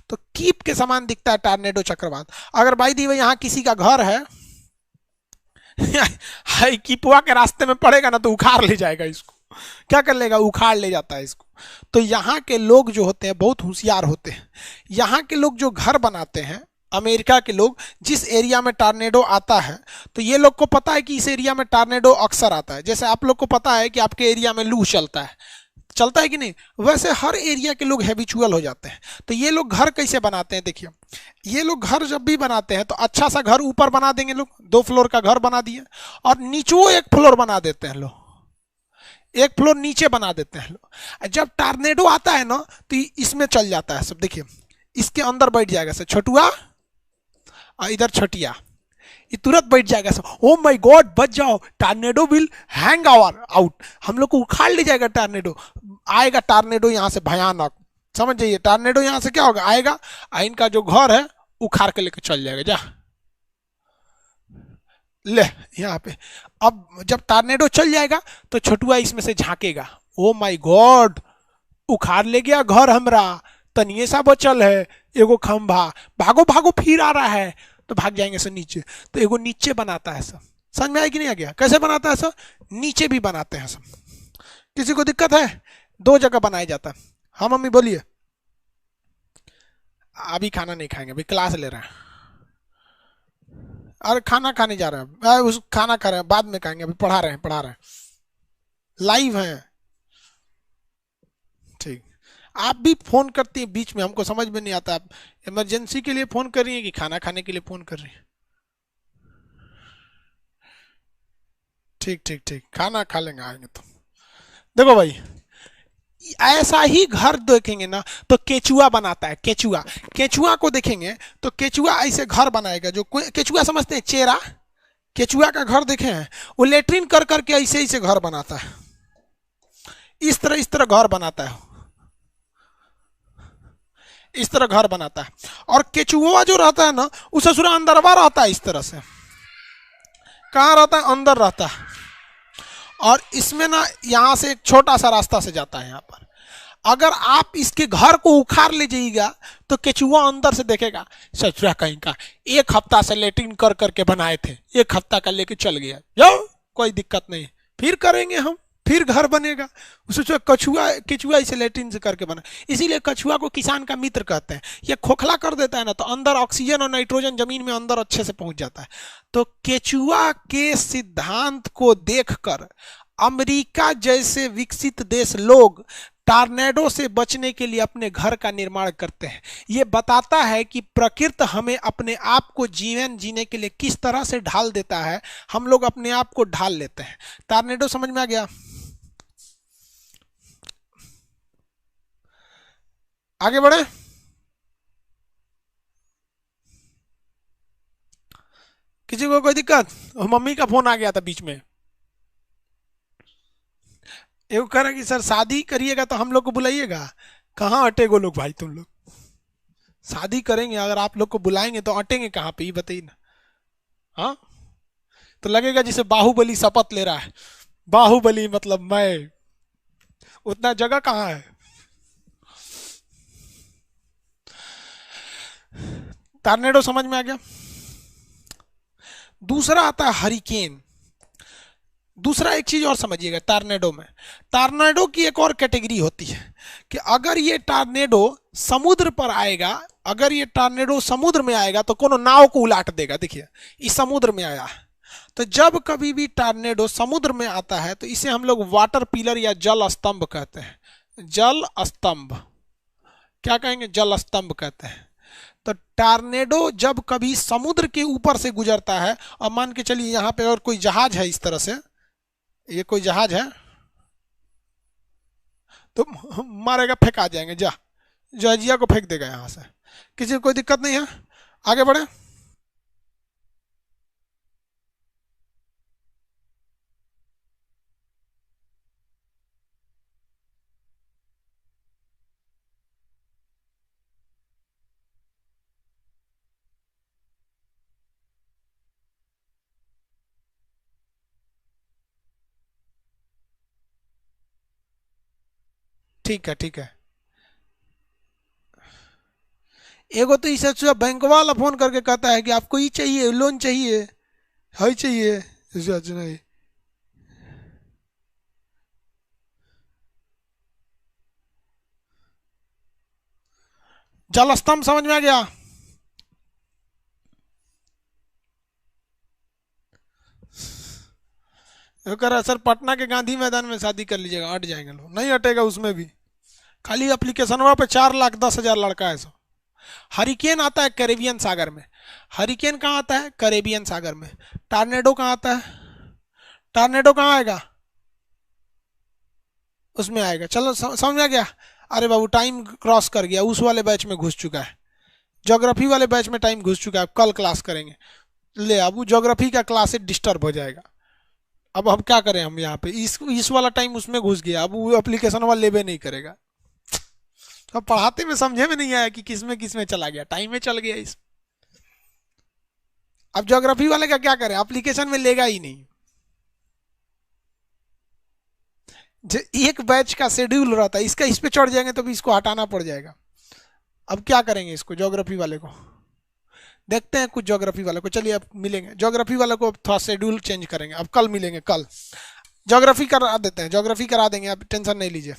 Speaker 1: तो कीप के समान दिखता है टार्नेडो चक्रवात। अगर भाई दी यहाँ किसी का घर है, हाई कीपुआ के रास्ते में पड़ेगा ना तो उखाड़ ले जाएगा इसको। क्या कर लेगा? उखाड़ ले जाता है इसको। तो यहाँ के लोग जो होते हैं बहुत होशियार होते हैं। यहाँ के लोग जो घर बनाते हैं, अमेरिका के लोग, जिस एरिया में टार्नेडो आता है तो ये लोग को पता है कि इस एरिया में टार्नेडो अक्सर आता है। जैसे आप लोग को पता है कि आपके एरिया में लू चलता है, चलता है कि नहीं, वैसे हर एरिया के लोग हैबिचुअल हो जाते हैं। तो ये लोग घर कैसे बनाते हैं? देखिए, ये लोग घर जब भी बनाते हैं तो अच्छा सा घर ऊपर बना देंगे लोग, 2 फ्लोर का घर बना दिए, और नीचे 1 फ्लोर बना देते हैं लोग, 1 फ्लोर नीचे बना देते हैं लोग। जब टार्नेडो आता है ना तो इसमें चल जाता है सब। देखिए इसके अंदर बैठ जाएगा सब, छोटुआ और इधर छोटिया, ये तुरंत बैठ जाएगा सब। ओ माय गॉड, बच जाओ, tornado will hang our out, हम लोग को उखाड़ ले जाएगा टार्नेडो। आएगा टार्नेडो यहाँ से भयानक, समझ जाइए। टार्नेडो यहाँ से क्या होगा? आएगा, इनका जो घर है उखाड़ के लेकर चल जाएगा। जा ले यहाँ पे। अब जब टार्नेडो चल जाएगा तो छोटुआ इसमें से झांकेगा, ओ माय गॉड, उखाड़ ले गया घर हमरा, तनिए सा बचल है एगो खंभा, भागो भागो फिर आ रहा है, तो भाग जाएंगे सब नीचे। तो एगो नीचे बनाता है सब। समझ में आया कि नहीं आ गया? कैसे बनाता है सब? नीचे भी बनाते हैं सब। किसी को दिक्कत है? 2 जगह बनाया जाता है। हाँ मम्मी बोलिए। अभी खाना नहीं खाएंगे, अभी क्लास ले रहे हैं। अरे खाना खाने जा रहे हैं, उस खाना खा रहे हैं, बाद में खाएंगे, अभी पढ़ा रहे हैं, पढ़ा रहे हैं, लाइव हैं। ठीक। आप भी फोन करती हैं बीच में, हमको समझ में नहीं आता, आप इमरजेंसी के लिए फोन कर रही हैं कि खाना खाने के लिए फोन कर रही हैं? ठीक ठीक ठीक, खाना खा लेंगे, आएंगे तो। देखो भाई, ऐसा ही घर देखेंगे ना तो केचुआ बनाता है। केचुआ, केचुआ को देखेंगे तो केचुआ ऐसे घर बनाएगा। जो केचुआ समझते हैं? चेरा, केचुआ का घर देखे हैं? वो लेटरिन कर करके ऐसे ऐसे घर बनाता है, इस तरह घर बनाता है, इस तरह घर बनाता है। और केचुआ जो रहता है ना, वो ससुरा अंदरवा रहता है इस तरह से। कहाँ रहता है? अंदर रहता है। और इसमें ना यहाँ से एक छोटा सा रास्ता से जाता है यहाँ पर। अगर आप इसके घर को उखाड़ ले जाइएगा तो केचुआ अंदर से देखेगा, ससुरा कहीं का 1 हफ्ता से लेटरिन कर करके बनाए थे, 1 हफ्ता का लेके चल गया, जाओ कोई दिक्कत नहीं, फिर करेंगे हम, फिर घर बनेगा। सोचो कछुआ, केचुआ इसे लेटरिन से करके बना। इसीलिए कछुआ को किसान का मित्र कहते हैं। ये खोखला कर देता है ना तो अंदर ऑक्सीजन और नाइट्रोजन जमीन में अंदर अच्छे से पहुंच जाता है। तो केचुआ के सिद्धांत को देखकर अमेरिका जैसे विकसित देश लोग टार्नेडो से बचने के लिए अपने घर का निर्माण करते हैं। ये बताता है कि प्रकृति हमें अपने आप को जीवन जीने के लिए किस तरह से ढाल देता है, हम लोग अपने आप को ढाल लेते हैं। टार्नेडो समझ में आ गया? आगे बढ़े। किसी को कोई दिक्कत? मम्मी का फोन आ गया था बीच में। एक कह रहा कि सर शादी करिएगा तो हम लोग को बुलाइएगा। कहाँ अटेगो लोग भाई, तुम लोग शादी करेंगे अगर आप लोग को बुलाएंगे तो अटेंगे कहाँ पे, ये बताइए ना। हाँ, तो लगेगा जैसे बाहुबली शपथ ले रहा है। बाहुबली मतलब मैं, उतना जगह कहाँ है। टॉर्नेडो समझ में आ गया। दूसरा आता है हरिकेन। दूसरा एक चीज और समझिएगा टॉर्नेडो में, टॉर्नेडो की एक और कैटेगरी होती है कि अगर ये टॉर्नेडो समुद्र पर आएगा, अगर ये टॉर्नेडो समुद्र में आएगा तो कोनो नाव को उलाट देगा। देखिए इस समुद्र में आया, तो जब कभी भी टॉर्नेडो समुद्र में आता है तो इसे हम लोग वाटर पिलर या जल स्तंभ कहते हैं। जल स्तंभ, क्या कहेंगे, जल स्तंभ कहते हैं। तो टॉर्नेडो जब कभी समुद्र के ऊपर से गुजरता है, और मान के चलिए यहाँ पे और कोई जहाज है इस तरह से, ये कोई जहाज है, तो मारेगा, फेंका जाएंगे, जहाजिया को फेंक देगा यहाँ से। किसी को कोई दिक्कत नहीं है, आगे बढ़े। ठीक है ठीक है। एगो तो इसे बैंक वाला फोन करके कहता है कि आपको ये चाहिए, लोन चाहिए, है चाहिए, नहीं। जल स्तंभ समझ में आ गया। वो कह रहा है सर पटना के गांधी मैदान में शादी कर लीजिएगा, अट जाएंगे लोग। नहीं अटेगा उसमें भी, खाली एप्लीकेशन वहाँ पे 4,10,000 लड़का है सब। हरिकेन आता है कैरेबियन सागर में। हरिकेन कहाँ आता है, कैरेबियन सागर में। टॉर्नेडो कहाँ आता है, टॉर्नेडो कहाँ आएगा, उसमें आएगा। चलो समझ में आ गया। अरे बाबू टाइम क्रॉस कर गया, उस वाले बैच में घुस चुका है, ज्योग्राफी वाले बैच में टाइम घुस चुका है। कल क्लास करेंगे। ले अब ज्योग्राफी का क्लास डिस्टर्ब हो जाएगा। अब हम क्या करें, हम यहाँ पे इस वाला टाइम उसमें घुस गया, अब वो एप्लीकेशन वाला लेवे नहीं करेगा। अब पढ़ाते में समझे में नहीं आया कि किस में चला गया, टाइम में चल गया इस। अब ज्योग्राफी वाले का क्या करें, एप्लीकेशन में लेगा ही नहीं। एक बैच का शेड्यूल रहता है, इसका इस पे चढ़ जाएंगे तो भी इसको हटाना पड़ जाएगा। अब क्या करेंगे इसको, ज्योग्राफी वाले को देखते हैं कुछ। ज्योग्राफी वाले को चलिए अब मिलेंगे, ज्योग्राफी वाले को थोड़ा शेड्यूल चेंज करेंगे। अब कल मिलेंगे, कल ज्योग्राफी करा देते हैं, ज्योग्राफी करा देंगे, आप टेंशन नहीं लीजिए।